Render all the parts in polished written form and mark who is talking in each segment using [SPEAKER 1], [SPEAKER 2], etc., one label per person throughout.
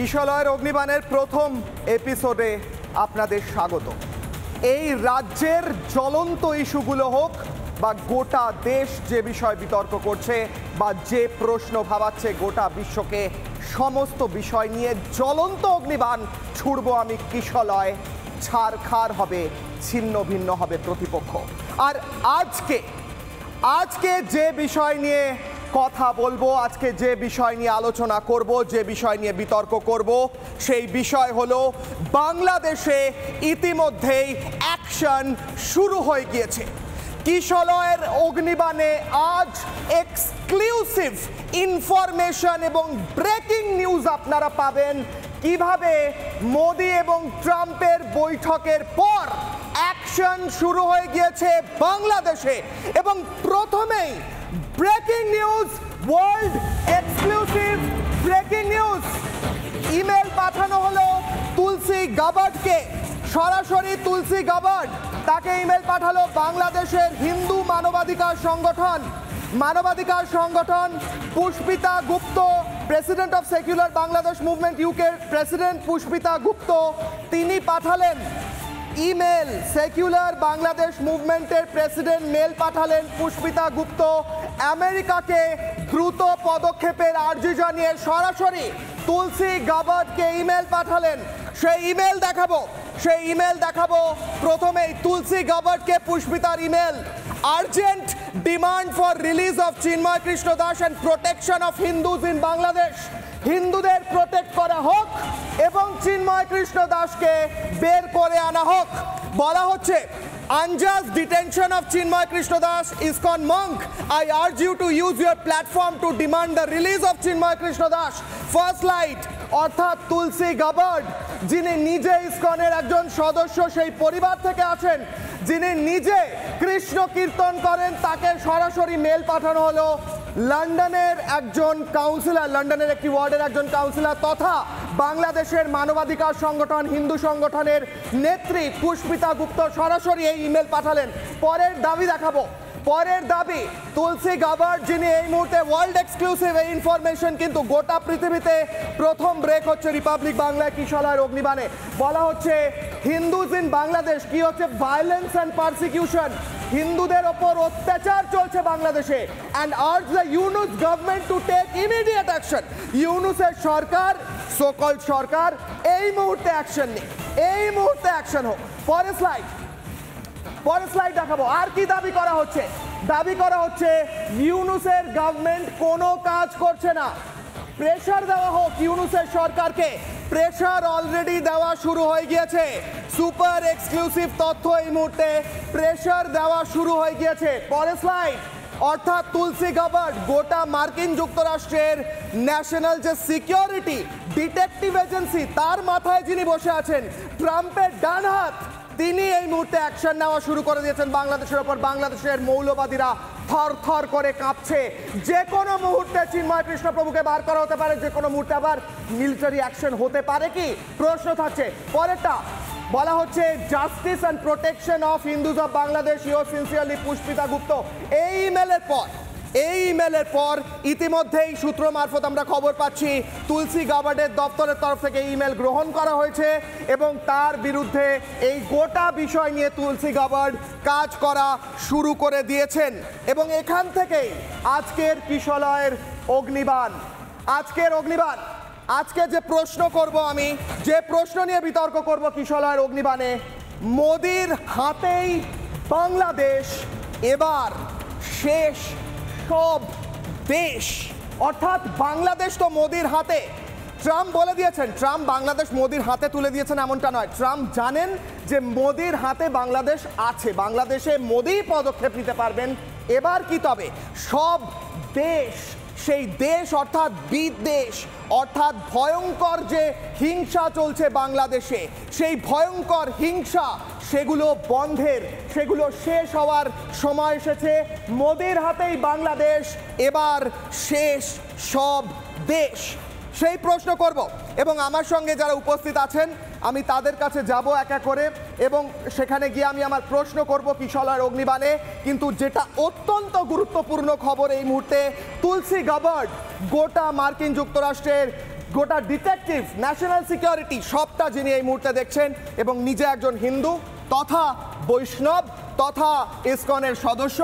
[SPEAKER 1] কিশলয়ের অগ্নিবাণের প্রথম এপিসোডে আপনাদের স্বাগত। এই রাজ্যের জ্বলন্ত ইস্যুগুলো হোক বা গোটা দেশ যে বিষয় বিতর্ক করছে বা যে প্রশ্ন ভাবাচ্ছে গোটা বিশ্বকে, সমস্ত বিষয় নিয়ে জ্বলন্ত অগ্নিবাণ ছুড়ব আমি কিশলয়। ছারখার হবে, ছিন্ন ভিন্ন হবে প্রতিপক্ষ। আর আজকে যে বিষয় নিয়ে কথা বলবো, আজকে যে বিষয় নিয়ে আলোচনা করব, যে বিষয় নিয়ে বিতর্ক করব, সেই বিষয় হলো বাংলাদেশে ইতিমধ্যেই অ্যাকশন শুরু হয়ে গিয়েছে। কিশলয়ের অগ্নিবাণে আজ এক্সক্লুসিভ ইনফরমেশন এবং ব্রেকিং নিউজ আপনারা পাবেন কিভাবে মোদি এবং ট্রাম্পের বৈঠকের পর অ্যাকশন শুরু হয়ে গিয়েছে বাংলাদেশে। এবং প্রথমেই breaking news, world exclusive breaking news. Email পাঠানো হলো তুলসী গাবার্ডকে, সরাসরি তুলসী গাবার্ড তাকে ইমেল পাঠালো বাংলাদেশের হিন্দু মানবাধিকার সংগঠন Pushpita Gupta, president of secular Bangladesh movement ইউকের প্রেসিডেন্ট পুষ্পিতা গুপ্ত, তিনি পাঠালেন ইমেল। সেকুলার বাংলাদেশ মুভমেন্টের প্রেসিডেন্ট মেল পাঠালেন পুষ্পিতা গুপ্ত আমেরিকাকে দ্রুত পদক্ষেপের আর্জি জানিয়ে সরাসরি তুলসী গাবার্ডকে ইমেল পাঠালেন। সেই ইমেল দেখাবো প্রথমেই তুলসী গাবার্ডকে পুষ্পিতার email. Urgent demand for release of Chinmoy Krishna Das and protection of Hindus in Bangladesh. হিন্দুদের প্রোটেক্ট করা হোক এবং চিন্ময় কৃষ্ণ দাসকে বের করে আনা হোক। বলা হচ্ছে, unjust detention of Chinmay Krishna Das, ISKCON monk, I urge you to use your platform to demand the release of Chinmay Krishna Das. First light অর্থাৎ তুলসী গাবার্ড, যিনি নিজে ইসকনের একজন সদস্য, সেই পরিবার থেকে আছেন, যিনি নিজে কৃষ্ণ কীর্তন করেন, তাকে সরাসরি মেল পাঠানো হলো লন্ডনের একজন কাউন্সিলর, লন্ডনের একটি ওয়ার্ডের একজন কাউন্সিলর তথা বাংলাদেশের মানবাধিকার সংগঠন হিন্দু সংগঠনের নেত্রী পুষ্পিতা গুপ্ত সরাসরি এই ইমেল পাঠালেন। পরের দাবি তুলসী গাবার্ড, যিনি এই মুহূর্তে ওয়ার্ল্ড এক্সক্লুসিভ এই ইনফরমেশন কিন্তু গোটা পৃথিবীতে প্রথম ব্রেক হচ্ছে রিপাবলিক বাংলায় কিশলয়ের অগ্নিবাণে। বলা হচ্ছে হিন্দুজ ইন বাংলাদেশ, কি হচ্ছে ভায়োলেন্স অ্যান্ড পারসিকিউশন, হিন্দুদের ওপর অত্যাচার চলছে বাংলাদেশে, and urge the Yunus government to take immediate action. ইউনুসের সরকার, সোকল্ড সরকার, এই মুহূর্তে অ্যাকশন নেই, এই মুহূর্তে অ্যাকশন হোক। পরের স্লাইড দেখাবো। আর কি দাবি করা হচ্ছে ইউনুসের গভর্নমেন্ট কোনো কাজ করছে না, প্রেশার দেওয়া হোক ইউনুসের সরকারকে। প্রেশার অলরেডি দেওয়া শুরু হয়ে গিয়েছে, সুপার এক্সক্লুসিভ তথ্য এই মুহূর্তে, প্রেশার দেওয়া শুরু হয়ে গিয়েছে। পরের স্লাইড, অর্থাৎ তুলসী গাবার্ড গোটা মার্কিন যুক্তরাষ্ট্রের ন্যাশনাল যে সিকিউরিটি ডিটেকটিভ এজেন্সি, তার মাথায় যিনি বসে আছেন, ট্রাম্পের ডান হাত, তিনি এই মুহূর্তে অ্যাকশন নেওয়া শুরু করে দিয়েছেন বাংলাদেশের ওপর। বাংলাদেশের মৌলবাদীরা থর করে কাঁপছে। যে কোনো মুহূর্তে চিন্ময় কৃষ্ণ প্রভুকে বার করা হতে পারে, যে কোনো মুহূর্তে আবার মিলিটারি অ্যাকশন হতে পারে কি, প্রশ্ন থাকছে। পরেরটা বলা হচ্ছে justice and protection of Hindus of Bangladesh, your sincerely Pushpita Gupta. এই ইমেলের পর ইতিমধ্যেই সূত্র মারফত আমরা খবর পাচ্ছি তুলসী গাবার্ডের দপ্তরের তরফ থেকে ইমেল গ্রহণ করা হয়েছে এবং তার বিরুদ্ধে এই গোটা বিষয় নিয়ে তুলসী গাবার্ড কাজ করা শুরু করে দিয়েছেন। এবং এখান থেকেই আজকের কিশলয়ের অগ্নিবাণ। আজকে যে প্রশ্ন করব আমি, যে প্রশ্ন নিয়ে বিতর্ক করব কিশলয়ের অগ্নিবাণে, মোদির হাতেই বাংলাদেশ, এবার শেষ সব দেশ। অর্থাৎ বাংলাদেশ তো মোদির হাতে। ট্রাম্প বলে দিয়েছেন, ট্রাম্প বাংলাদেশ মোদির হাতে তুলে দিয়েছেন এমনটা নয়, ট্রাম্প জানেন যে মোদির হাতে বাংলাদেশ আছে, বাংলাদেশে মোদি পদক্ষেপ নিতে পারবেন। এবার কি তবে সব দেশ, সেই দেশ অর্থাৎ বিদ্বেষ, অর্থাৎ ভয়ঙ্কর যে হিংসা চলছে বাংলাদেশে, সেই ভয়ঙ্কর হিংসা, সেগুলো বন্ধের, সেগুলো শেষ হওয়ার সময় এসেছে। মোদির হাতেই বাংলাদেশ, এবার শেষ সব দেশ। সেই প্রশ্ন করব এবং আমার সঙ্গে যারা উপস্থিত আছেন আমি তাদের কাছে যাব এক এক করে এবং সেখানে গিয়ে আমি আমার প্রশ্ন করব কিশলয়ের অগ্নিবাণে। কিন্তু যেটা অত্যন্ত গুরুত্বপূর্ণ খবর এই মুহূর্তে, তুলসী গাবার্ড গোটা মার্কিন যুক্তরাষ্ট্রের গোটা ডিটেকটিভ, ন্যাশনাল সিকিউরিটি সবটা যিনি এই মুহূর্তে দেখছেন এবং নিজে একজন হিন্দু তথা বৈষ্ণব তথা ইসকনের সদস্য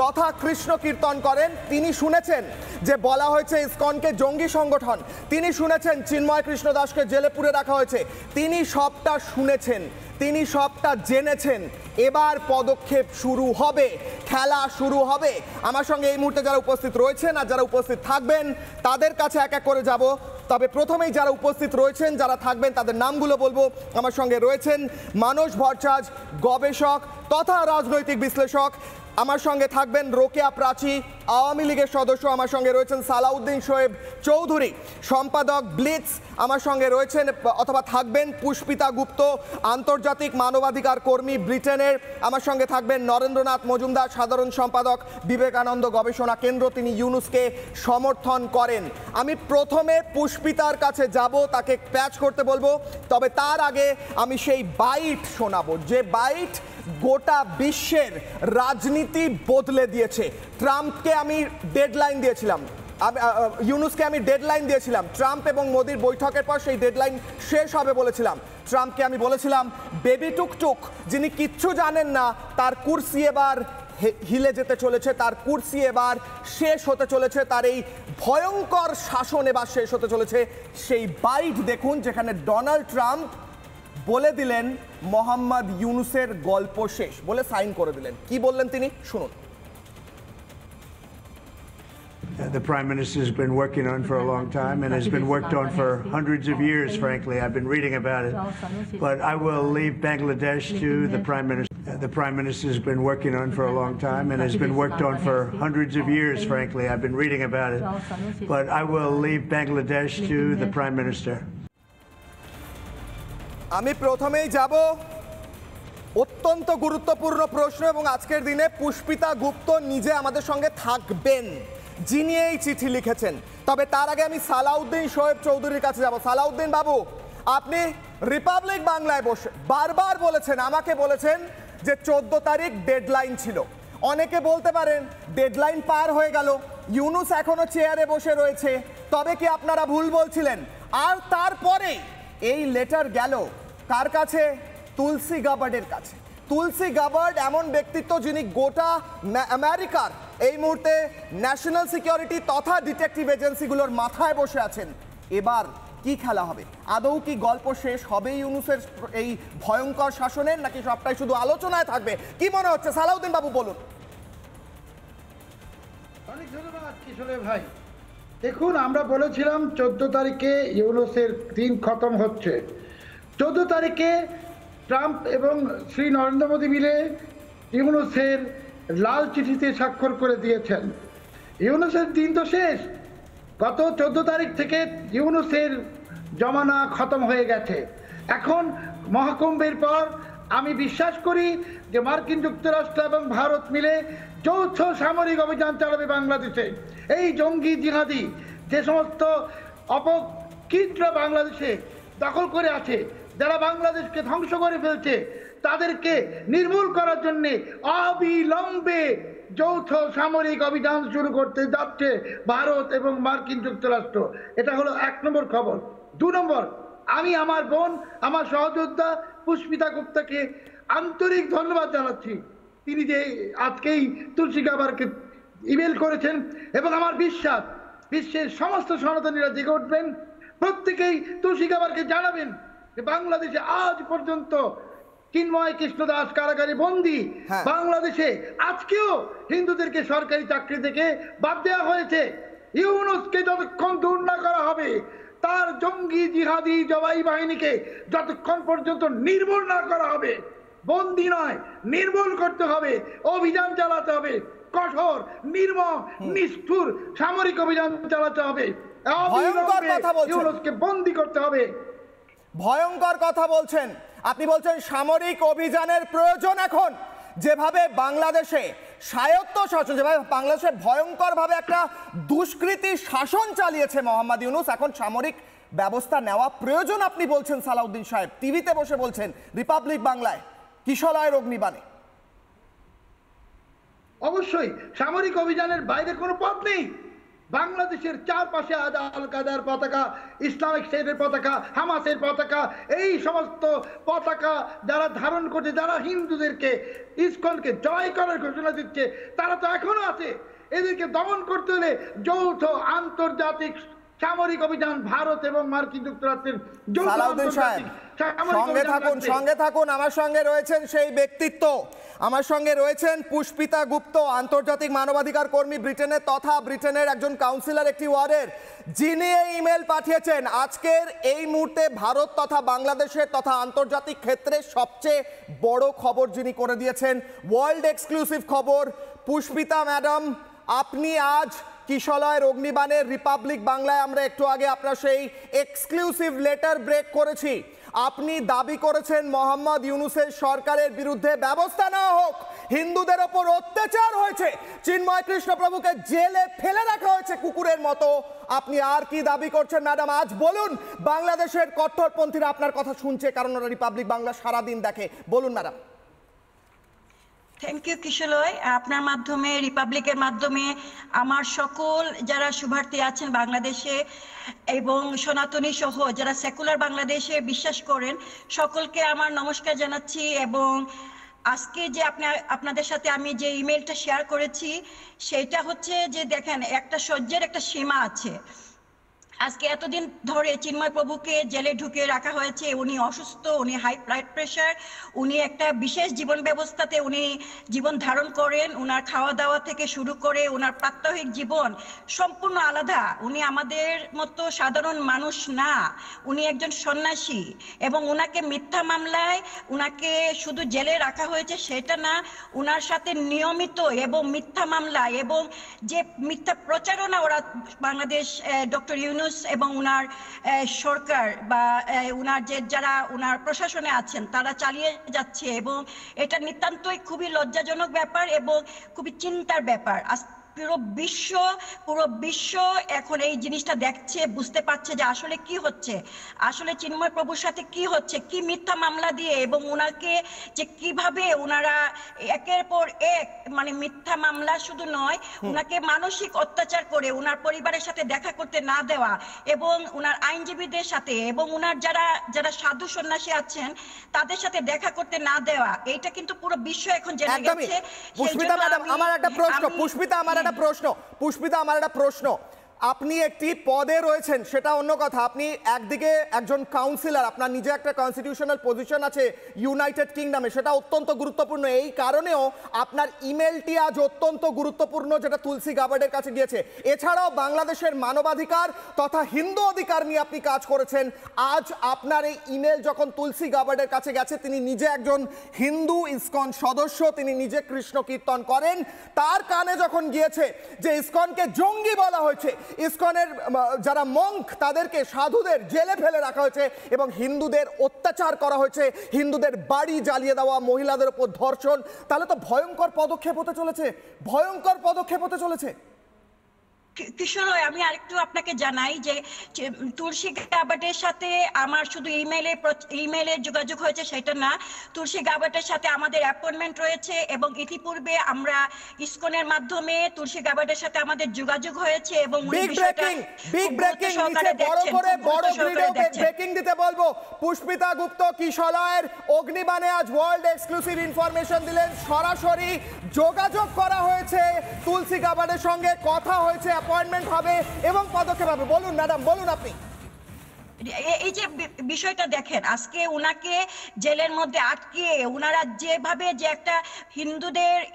[SPEAKER 1] তথা কৃষ্ণ কীর্তন করেন, তিনি শুনেছেন যে বলা হয়েছে ইসকনকে জঙ্গি সংগঠন, তিনি শুনেছেন চিন্ময় কৃষ্ণ দাসকে জেলে পুরে রাখা হয়েছে, তিনি সবটা শুনেছেন, তিনি সবটা জেনেছেন। এবার পদক্ষেপ শুরু হবে, খেলা শুরু হবে। আমার সঙ্গে এই মুহূর্তে যারা উপস্থিত রয়েছেন আর যারা উপস্থিত থাকবেন তাদের কাছে এক এক করে যাব। তবে প্রথমেই যারা উপস্থিত রয়েছেন, যারা থাকবেন তাদের নামগুলো বলবো। আমার সঙ্গে রয়েছেন মানস ভট্টাচার্য, গবেষক তথা রাজনৈতিক বিশ্লেষক। আমার সঙ্গে থাকবেন রোকেয়া প্রাচী, আওয়ামী লীগের সদস্য। আমার সঙ্গে রয়েছেন সালাউদ্দিন শোয়েব চৌধুরী, সম্পাদক ব্লিটস। আমার সঙ্গে রয়েছেন অথবা থাকবেন পুষ্পিতা গুপ্ত, আন্তর্জাতিক মানবাধিকার কর্মী ব্রিটেনের। আমার সঙ্গে থাকবেন নরেন্দ্রনাথ মজুমদার, সাধারণ সম্পাদক বিবেকানন্দ গবেষণা কেন্দ্র, তিনি ইউনুসকে সমর্থন করেন। আমি প্রথমে পুষ্পিতার কাছে যাব, তাকে প্যাচ করতে বলবো। তবে তার আগে আমি সেই বাইট শোনাবো, যে বাইট গোটা বিশ্বের রাজনীতি বদলে দিয়েছে। ট্রাম্পকে আমি ডেডলাইন দিয়েছিলাম, ইউনুসকে আমি ডেডলাইন দিয়েছিলাম, ট্রাম্প এবং মোদির বৈঠকের পর সেই ডেডলাইন শেষ হবে বলেছিলাম। ট্রাম্পকে আমি বলেছিলাম বেবি টুকটুক, যিনি কিচ্ছু জানেন না, তার কুর্সি এবার হিলে যেতে চলেছে, তার কুর্সি এবার শেষ হতে চলেছে, তার এই ভয়ঙ্কর শাসন এবার শেষ হতে চলেছে। সেই বাইট দেখুন, যেখানে ডোনাল্ড ট্রাম্প বলে দিলেন মোহাম্মদ ইউনুসের গল্প শেষ, বলে সাইন করে দিলেন। কি বললেন তিনি, শুনুন।
[SPEAKER 2] The Prime Minister has been working on for a long time and has been worked on for hundreds of years, frankly. I've been reading about it. But I will leave Bangladesh to the Prime Minister. The Prime Minister has been working on for a long time and has been worked on for hundreds of years, frankly. I've been reading about it. But I will leave Bangladesh to the Prime Minister.
[SPEAKER 1] আমি প্রথমেই যাব অত্যন্ত গুরুত্বপূর্ণ প্রশ্ন, এবং আজকের দিনে পুষ্পিতা গুপ্ত নিজে আমাদের সঙ্গে থাকবেন, যিনি এই চিঠি লিখেছেন। তবে তার আগে আমি সালাউদ্দিন শোয়েব চৌধুরীর কাছে যাব। সালাউদ্দিন বাবু, আপনি রিপাবলিক বাংলায় বসে বারবার বলেছেন, আমাকে বলেছেন যে 14 তারিখ ডেডলাইন ছিল। অনেকে বলতে পারেন ডেডলাইন পার হয়ে গেল, ইউনুস এখনো চেয়ারে বসে রয়েছে, তবে কি আপনারা ভুল বলছিলেন? আর তারপরে এই লেটার গেল কার কাছে? তুলসী গাবার্ডের কাছে। তুলসী গাবার্ড এমন ব্যক্তিত্ব যিনি গোটা আমেরিকার এই মুহূর্তে ন্যাশনাল সিকিউরিটি তথা ডিটেকটিভ এজেন্সিগুলোর মাথায় বসে আছেন। এবার কি খেলা হবে? আদৌ কি গল্প শেষ হবে ইউনুসের এই ভয়ঙ্কর শাসনের, নাকি সবটাই শুধু আলোচনায় থাকবে? কি মনে হচ্ছে সালাউদ্দিন বাবু, বলুন।
[SPEAKER 3] অনেক ধন্যবাদ কিশোর ভাই। দেখুন, আমরা বলেছিলাম 14 তারিখে ইউনুসের দিন খতম হচ্ছে। 14 তারিখে ট্রাম্প এবং শ্রী নরেন্দ্র মোদী মিলে ইউনুসের লাল চিঠিতে স্বাক্ষর করে দিয়েছেন। ইউনুসের দিন তো শেষ, গত 14 তারিখ থেকে ইউনুসের জমানা খতম হয়ে গেছে। এখন মহাকুম্ভের পর আমি বিশ্বাস করি যে মার্কিন যুক্তরাষ্ট্র এবং ভারত মিলে যৌথ সামরিক অভিযান চালাবে বাংলাদেশে। এই জঙ্গি জিহাদি যে সমস্ত অপকৃতরা বাংলাদেশে দখল করে আছে, যারা বাংলাদেশকে ধ্বংস করে ফেলছে, তাদেরকে নির্মূল করার জন্য অবিলম্বে যৌথ সামরিক অভিযান শুরু করতে যাচ্ছে ভারত এবং মার্কিন যুক্তরাষ্ট্র। এটা হলো 1 নম্বর খবর। 2 নম্বর, আমি আমার বোন, আমার সহযোদ্ধা পুষ্পিতা গুপ্তাকে আন্তরিক ধন্যবাদ জানাচ্ছি। তিনি যে আজকেই তুলসী গাবারকে ইমেল করেছেন, এবং আমার বিশ্বাস বিশ্বের সমস্ত সনাতনীরা জেগে উঠবেন, প্রত্যেকেই তুলসী গাবারকে জানাবেন যে বাংলাদেশে আজ পর্যন্ত চিন্ময় কৃষ্ণ দাস কারাগারে বন্দী। বাংলাদেশে আজকেও হিন্দুদেরকে সরকারি চাকরি থেকে বাদ দেওয়া হয়েছে। ইউনুসকে যতক্ষণ দূর না করা হবে, তার জঙ্গি জিহাদি জবাই বাহিনীকে যতক্ষণ পর্যন্ত নির্মূল না করা হবে, বন্দী নয় নির্মূল করতে হবে, অভিযান চালাতে হবে, কঠোর নির্মম নিষ্ঠুর সামরিক অভিযান চালাতে হবে, ইউনুসকে বন্দী করতে হবে।
[SPEAKER 1] ভয়ঙ্কর কথা বলছেন আপনি, বলছেন সামরিক অভিযানের প্রয়োজন। এখন যেভাবে বাংলাদেশে স্বায়ত্ত শাসন, যেভাবে বাংলাদেশে ভয়ঙ্করভাবে একটা দুষ্কৃতী শাসন চালিয়েছে মোহাম্মদ ইউনুস, এখন সামরিক ব্যবস্থা নেওয়া প্রয়োজন আপনি বলছেন সালাউদ্দিন সাহেব, টিভিতে বসে বলছেন রিপাবলিক বাংলায় কিশলয়ের অগ্নিবাণে।
[SPEAKER 3] অবশ্যই সামরিক অভিযানের বাইরে কোনো পথ নেই। বাংলাদেশের চারপাশে আল কায়দার পতাকা, ইসলামিক স্টেটের পতাকা, হামাসের পতাকা, এই সমস্ত পতাকা যারা ধারণ করছে, যারা হিন্দুদেরকে ইসকনকে জয় করার ঘোষণা দিচ্ছে, তারা তো এখনো আছে। এদেরকে দমন করতে হলে যৌথ আন্তর্জাতিক সামরিক অভিযান ভারত এবং মার্কিন যুক্তরাষ্ট্রের যৌথ
[SPEAKER 1] সালাউদ্দিন সাহেব সঙ্গে থাকুন। আমার সঙ্গে রয়েছেন সেই ব্যক্তিত্ব, আমার সঙ্গে রয়েছেন পুষ্পিতা গুপ্ত, আন্তর্জাতিক মানবাধিকার কর্মী ব্রিটেনের, তথা ব্রিটেনের একজন কাউন্সিলর একটি ওয়ার্ডের, যিনি এই ইমেল পাঠিয়েছেন। আজকের এই মুহূর্তে ভারত তথা বাংলাদেশের তথা আন্তর্জাতিক ক্ষেত্রে সবচেয়ে বড় খবর যিনি করে দিয়েছেন, ওয়ার্ল্ড এক্সক্লুসিভ খবর। পুষ্পিতা ম্যাডাম, আপনি আজ কিশলয়ের অগ্নিবাণের রিপাবলিক বাংলায় আমরা একটু আগে আপনার সেই এক্সক্লুসিভ লেটার ব্রেক করেছি। আপনি দাবি করেছেন মোহাম্মদ ইউনূসের সরকারের বিরুদ্ধে ব্যবস্থা নেওয়া হোক, হিন্দুদের ওপর অত্যাচার হয়েছে, চিন্ময় কৃষ্ণপ্রভুকে জেলে ফেলে রাখা হয়েছে কুকুরের মতো। আপনি আর কি দাবি করছেন ম্যাডাম? আজ বলুন, বাংলাদেশের কট্টরপন্থীরা আপনার কথা শুনছে, কারণ ওরা রিপাবলিক বাংলা সারাদিন দেখে। বলুন ম্যাডাম।
[SPEAKER 4] থ্যাংক ইউ কিশলয়। আপনার মাধ্যমে, রিপাবলিকের মাধ্যমে আমার সকল যারা শুভার্থী আছেন বাংলাদেশে এবং সনাতনী সহ যারা সেকুলার বাংলাদেশে বিশ্বাস করেন, সকলকে আমার নমস্কার জানাচ্ছি। এবং আজকে যে আপনাদের সাথে আমি যে ইমেলটা শেয়ার করেছি, সেটা হচ্ছে যে দেখেন, একটা সহ্যের একটা সীমা আছে। আজকে এতদিন ধরে চিন্ময় প্রভুকে জেলে ঢুকিয়ে রাখা হয়েছে। উনি অসুস্থ, উনি হাই ব্লাড প্রেশার, উনি একটা বিশেষ জীবন ব্যবস্থাতে উনি জীবন ধারণ করেন। উনার খাওয়া দাওয়া থেকে শুরু করে উনার প্রাত্যহিক জীবন সম্পূর্ণ আলাদা। উনি আমাদের মতো সাধারণ মানুষ না, উনি একজন সন্ন্যাসী। এবং উনাকে মিথ্যা মামলায় উনাকে শুধু জেলে রাখা হয়েছে সেটা না, উনার সাথে নিয়মিত এবং মিথ্যা মামলা এবং যে মিথ্যা প্রচারণা ওরা বাংলাদেশ ডক্টর ইউনূস এবং উনার সরকার বা উনার যে যারা উনার প্রশাসনে আছেন তারা চালিয়ে যাচ্ছে। এবং এটা নিতান্তই খুবই লজ্জাজনক ব্যাপার এবং খুবই চিন্তার ব্যাপার। পুরো বিশ্ব এখন এই জিনিসটা দেখছে, বুঝতে পারছে যে আসলে কি হচ্ছে, আসলে চিন্ময় প্রভুর সাথে কি হচ্ছে, কি মিথ্যা মামলা দিয়ে এবং উনাকে যে কিভাবে উনারা একের পর এক, মানে মিথ্যা মামলা শুধু নয়, উনাকে মানসিক অত্যাচার করে উনার পরিবারের সাথে দেখা করতে না দেওয়া এবং উনার আইনজীবীদের সাথে এবং উনার যারা সাধু সন্ন্যাসী আছেন তাদের সাথে দেখা করতে না দেওয়া, এইটা কিন্তু পুরো বিশ্ব এখন জেনে গেছে।
[SPEAKER 1] পুষ্পিতা ম্যাডাম, আমার একটা প্রশ্ন, পুষ্পিতা আমার একটা প্রশ্ন, আপনি একটি পদে রয়েছেন সেটা অন্য কথা, আপনি একদিকে একজন কাউন্সিলর, আপনার নিজে একটা কনস্টিটিউশনাল পজিশন আছে ইউনাইটেড কিংডমে, সেটা অত্যন্ত গুরুত্বপূর্ণ। এই কারণেও আপনার ইমেলটি আজ অত্যন্ত গুরুত্বপূর্ণ, যেটা তুলসী গাবার্ডের কাছে গিয়েছে। এছাড়াও বাংলাদেশের মানবাধিকার তথা হিন্দু অধিকার নিয়ে আপনি কাজ করেছেন। আজ আপনার এই ইমেল যখন তুলসী গাবার্ডের কাছে গেছে, তিনি নিজে একজন হিন্দু ইসকন সদস্য, তিনি নিজে কৃষ্ণ কীর্তন করেন, তার কানে যখন গিয়েছে যে ইসকনকে জঙ্গি বলা হয়েছে, ইসকনের যারা মঙ্ক তাদেরকে, সাধুদের জেলে ফেলে রাখা হয়েছে এবং হিন্দুদের অত্যাচার করা হয়েছে, হিন্দুদের বাড়ি জ্বালিয়ে দেওয়া, মহিলাদের উপর ধর্ষণ, তাহলে তো ভয়ঙ্কর পদক্ষেপ হতে চলেছে।
[SPEAKER 4] কিশোর, আমি আরেকটু আপনাকে জানাই যে তুলসী গাবার্ডের সাথে আমার শুধু ইমেইলে যোগাযোগ হয়েছে সেটা না, তুলসী গাবার্ডের সাথে আমাদের অ্যাপয়েন্টমেন্ট রয়েছে এবং ইতিপূর্বে আমরা ইসকনের মাধ্যমে তুলসী গাবার্ডের সাথে আমাদের যোগাযোগ হয়েছে এবং
[SPEAKER 1] ব্রেকিং দিতে বলবো। পুষ্পিতা গুপ্ত কিশলয়ের অগ্নিবাণে আজ ওয়ার্ল্ড এক্সক্লুসিভ ইনফরমেশন দিলেন, সরাসরি যোগাযোগ করা হয়েছে তুলসী গাবার্ডের সঙ্গে, কথা হয়েছে, অ্যাপয়েন্টমেন্ট হবে এবং পদক্ষেপ হবে। বলুন ম্যাডাম, বলুন আপনি।
[SPEAKER 4] এই যে বিষয়টা দেখেন, আজকে উনাকে জেলের মধ্যে আটকিয়ে উনারা যেভাবে যে একটা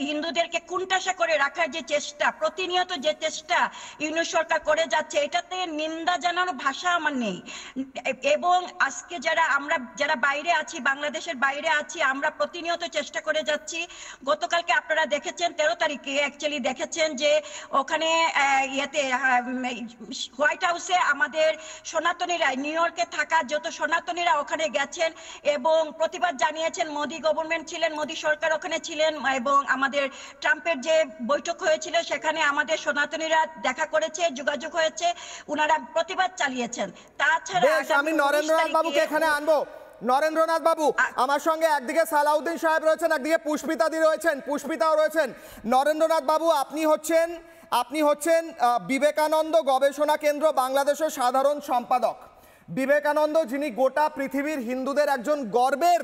[SPEAKER 4] হিন্দুদেরকে কুণ্ঠাসা করে রাখার যে চেষ্টা, প্রতিনিয়ত যে চেষ্টা ইউনূস সরকার করে যাচ্ছে, এটাতে নিন্দা জানানোর ভাষা আমার নেই। এবং আজকে যারা বাইরে আছি, বাংলাদেশের বাইরে আছি, আমরা প্রতিনিয়ত চেষ্টা করে যাচ্ছি। গতকালকে আপনারা দেখেছেন 13 তারিখে অ্যাকচুয়ালি দেখেছেন যে ওখানে হোয়াইট হাউসে আমাদের সনাতনীরা, নিউ ইয়র্কে থাকা যত সনাতনীরা ওখানে গেছেন এবং প্রতিবাদ জানিয়েছেন। মোদি গভর্নমেন্ট ছিলেন, মোদি সরকার ওখানে ছিলেন এবং আমাদের ট্রাম্পের যে বৈঠক হয়েছিল সেখানে আমাদের সনাতনীরা দেখা করেছে, যোগাযোগ হয়েছে, উনারা প্রতিবাদ চালিয়েছেন। তাছাড়া
[SPEAKER 1] আমি নরেন্দ্রনাথ বাবুকে এখানে আনবো। নরেন্দ্রনাথ বাবু, আমার সঙ্গে একদিকে সালাউদ্দিন সাহেব রয়েছেন, একদিকে পুষ্পিতাদি রয়েছেন, পুষ্পিতাও রয়েছেন। নরেন্দ্রনাথ বাবু, আপনি হচ্ছেন বিবেকানন্দ গবেষণা কেন্দ্র বাংলাদেশের সাধারণ সম্পাদক। বিবেকানন্দ, যিনি গোটা পৃথিবীর হিন্দুদের একজন গর্বের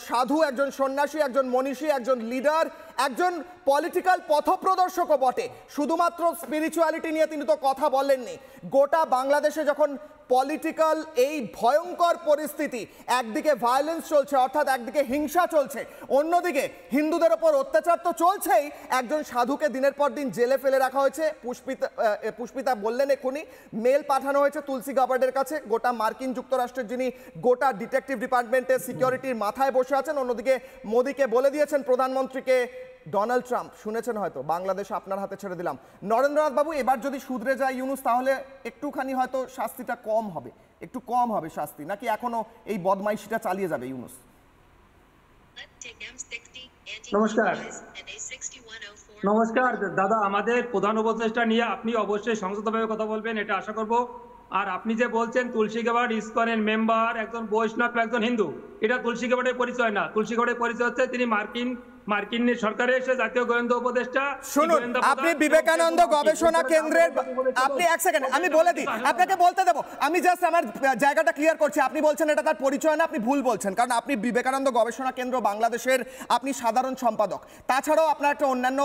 [SPEAKER 1] সাধু, একজন সন্ন্যাসী, একজন মনীষী, একজন লিডার, একজন পলিটিক্যাল পথপ্রদর্শকও বটে। শুধুমাত্র স্পিরিচুয়ালিটি নিয়ে তিনি তো কথা বলেননি। গোটা বাংলাদেশে যখন পলিটিক্যাল এই ভয়ঙ্কর পরিস্থিতি, একদিকে ভায়োলেন্স চলছে, অর্থাৎ একদিকে হিংসা চলছে, অন্যদিকে হিন্দুদের ওপর অত্যাচার তো চলছেই, একজন সাধুকে দিনের পর দিন জেলে ফেলে রাখা হয়েছে। পুষ্পিতা বললেন এক্ষুনি, মেল পাঠানো হয়েছে তুলসী গাবার্ডের কাছে, গোটা মার্কিন যুক্তরাষ্ট্রের যিনি গোটা ডিটেকটিভ ডিপার্টমেন্টের সিকিউরিটির মাথায় বসে আছেন। অন্যদিকে মোদিকে বলে দিয়েছেন প্রধানমন্ত্রীকে ডোনাল্ড ট্রাম্প, শুনেছেন হয়তো, বাংলাদেশ আপনার হাতে ছেড়ে দিলাম। নরেন্দ্রনাথ বাবু, এবার যদি শুধরে যায় ইউনুস, তাহলে একটুখানি হয়তো শাস্তিটা কম হবে, একটু কম হবে শাস্তি, নাকি এখনো এই বদমাইশিটা চালিয়ে যাবে ইউনুস?
[SPEAKER 5] নমস্কার নমস্কার দাদা, আমাদের প্রধান উপদেষ্টা নিয়ে আপনি অবশ্যই সংযতভাবে কথা বলবেন, এটা আশা করব। আর আপনি যে বলছেন তুলসী গাবার্ড ইসকনের মেম্বার, একজন বৈষ্ণব, একজন হিন্দু, এটা তুলসী গাবার্ডের পরিচয় না। তুলসী গাবার্ডের পরিচয় হচ্ছে তিনি মার্কিন সরকারের এসে জাতীয় গোয়েন্দা উপদেষ্টা।
[SPEAKER 1] শুনুন, আপনি বিবেকানন্দ গবেষণা কেন্দ্রের, আপনি এক সেকেন্ড আমি বলে দিই, আপনাকে বলতে দেবো, আমি জাস্ট আমার জায়গাটা ক্লিয়ার করছি। আপনি বলছেন এটা তার পরিচয় না, আপনি ভুল বলছেন, কারণ আপনি বিবেকানন্দ গবেষণা কেন্দ্র বাংলাদেশের আপনি সাধারণ সম্পাদক। তাছাড়াও আপনার একটা অন্যান্য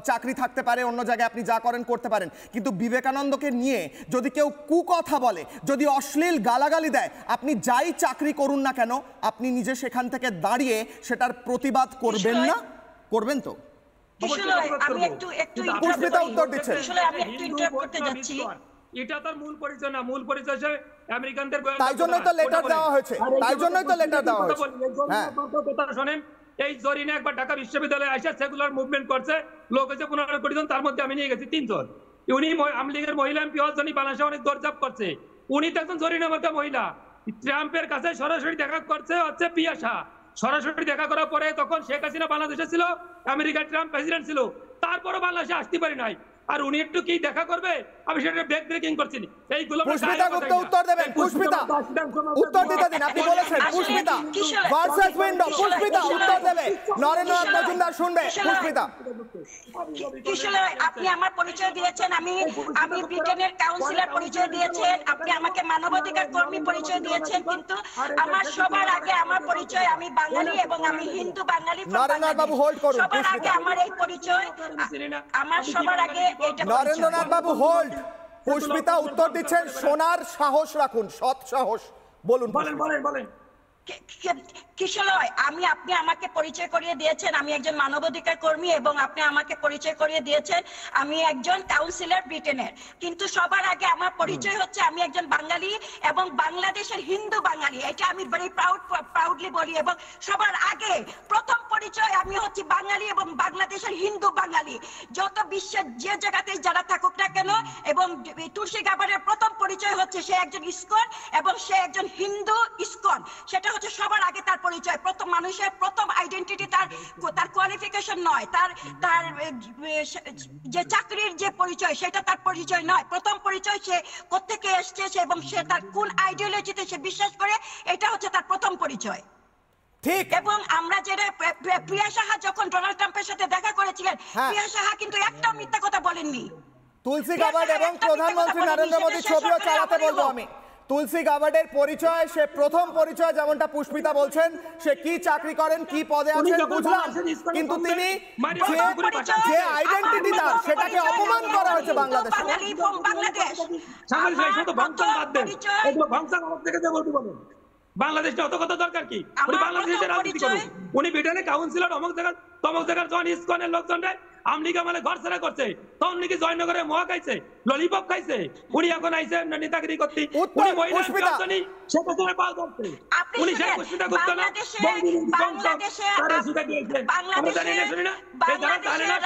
[SPEAKER 1] চাকরি থাকতে পারে, অন্য জায়গায় আপনি যা করেন করতে পারেন, কিন্তু বিবেকানন্দকে নিয়ে যদি কেউ কুকথা বলে, যদি অশ্লীল গালাগালি দেয়, আপনি যাই চাকরি করুন না কেন, আপনি নিজে সেখান থেকে দাঁড়িয়ে সেটার প্রতিবাদ করবেন না? করবেন তো?
[SPEAKER 4] আমি একটু
[SPEAKER 1] উত্তর দিচ্ছে।
[SPEAKER 4] আমি একটু ইন্টারাপ্ট করতে যাচ্ছি।
[SPEAKER 5] এটা তার মূল পরিচয় না, মূল পরিচয় হচ্ছে আমেরিকানদের গোয়েন্দা।
[SPEAKER 1] তাই জন্যই তো লেটার দেওয়া হয়েছে, হ্যাঁ।
[SPEAKER 5] শোনেন, এই জরিনা একবার ঢাকা বিশ্ববিদ্যালয়ে এসে সেকুলার মুভমেন্ট করছে, লোক হচ্ছে 15 কোটি জন, তার মধ্যে আমি নিয়ে গেছি 3 জন। উনি আওয়ামী লীগের মহিলা এমপি হওয়ার জন্য বাংলাদেশে অনেক দরজাপ করছে। উনি তো একজন জরিনা মার্কা মহিলা। ট্রাম্পের কাছে সরাসরি দেখা করছে হচ্ছে পিয়াসা, সরাসরি দেখা করার পরে তখন শেখ হাসিনা বাংলাদেশে ছিল, আমেরিকার ট্রাম্প প্রেসিডেন্ট ছিল, তারপরও বাংলাদেশে আসতে পারি নাই। আর উনি একটু কি দেখা করবে, আমি সেটা ব্যাক ব্রেকিং করছি। এইগুলো
[SPEAKER 1] পুষ্পিতা গুপ্ত উত্তর দেবেন। পুষ্পিতা উত্তর দিতে দিন, আপনি বলেছেন পুষ্পিতা ভার্সেস উইন্ডো, পুষ্পিতা উত্তর দেবে, নরেন্দ্রনাথ মজুমদার শুনবে। পুষ্পিতা,
[SPEAKER 4] আপনি আমার পরিচয় দিয়েছেন, আমি ব্রিটেনের কাউন্সিলর পরিচয় দিয়েছেন, আপনি আমাকে মানবাধিকার কর্মী পরিচয় দিয়েছেন, কিন্তু আমার সবার আগে আমার পরিচয়, আমি বাঙালি এবং আমি হিন্দু বাঙালি।
[SPEAKER 1] নরেন্দ্রনাথ বাবু হোল্ড করুন।
[SPEAKER 4] সবার আগে আমার এই পরিচয়, আমার সবার আগে এটা।
[SPEAKER 1] নরেন্দ্রনাথ বাবু হোল্ড। পুষ্পিতা উত্তর দিচ্ছেন, সোনার সাহস রাখুন, সৎ সাহস। বলুন
[SPEAKER 5] বলেন।
[SPEAKER 4] কিশোরয়, আপনি আমাকে পরিচয় করিয়ে দিয়েছেন আমি একজন মানবাধিকার কর্মী, এবং আপনি আমাকে পরিচয় করিয়ে দিয়েছেন আমি একজন কাউন্সিলর ব্রিটেনের। কিন্তু সবার আগে আমার পরিচয় হচ্ছে আমি একজন বাঙালি এবং বাংলাদেশের হিন্দু বাঙালি। এটা আমি ভেরি প্রাউডলি বলি। এবং সবার আগে প্রথম পরিচয় আমি হচ্ছে বাঙালি এবং বাংলাদেশের হিন্দু বাঙালি, যত বিশ্বের যে জায়গাতে যারা থাকুক না কেন। এবং তুলসী গাবার্ডের প্রথম পরিচয় হচ্ছে সে একজন ইসকন এবং সে একজন হিন্দু ইসকন। সেটা হচ্ছে সবার আগে তার পরিচয়। প্রথম মানুষের প্রথম আইডেন্টিটি তার কোয়ালিফিকেশন নয়, তার যে চাকরির যে পরিচয় সেটা তার পরিচয় নয়। প্রথম পরিচয় সে কোত্থেকে এসছে এবং সে তার কোন আইডিওলজিতে সে বিশ্বাস করে, এটা হচ্ছে তার প্রথম পরিচয়।
[SPEAKER 1] ঠিক।
[SPEAKER 4] এবং আমরা যেটা প্রিয়া সাহা যখন ডোনাল্ড ট্রাম্পের সাথে দেখা করেছিলেন, প্রিয়া সাহা কিন্তু একটাও মিথ্যা কথা বলেননি।
[SPEAKER 1] তুলসী গাবার্ড এবং প্রধানমন্ত্রী নরেন্দ্র মোদী ছবিও চালাতে বলবো আমি। তুলসী গাবার্ডের পরিচয়, সে প্রথম পরিচয়, যেমনটা পুষ্পিতা বলছেন, সে কি চাকরি করেন, কি পদে আছেন বুঝলাম, কিন্তু তিনি যে আইডেন্টিটি তার, সেটাকে অপমান করা হয়েছে বাংলাদেশে।
[SPEAKER 5] বাংলাদেশটা অত কথা দরকার কি? উনি বাংলাদেশের রাজনীতি করুন। উনি ব্রিটেনে কাউন্সিলর অমুক জায়গায় তমুক জায়গার জন ইসকনের লোকজনরা আমলিগা মানে ঘর ছাড়া করছে, তখন নাকি জয়নগরে মহা খাইছে, ললিপপ খাইছে। উনি এখন আইছে নেতাগিরি করতে। উনি মহিলা সেটা পাল করতে। উনি সেই পুষ্পিতা গুপ্ত না, বাংলাদেশে আমরা জানি না, শুনি না, এই যারা জানে না,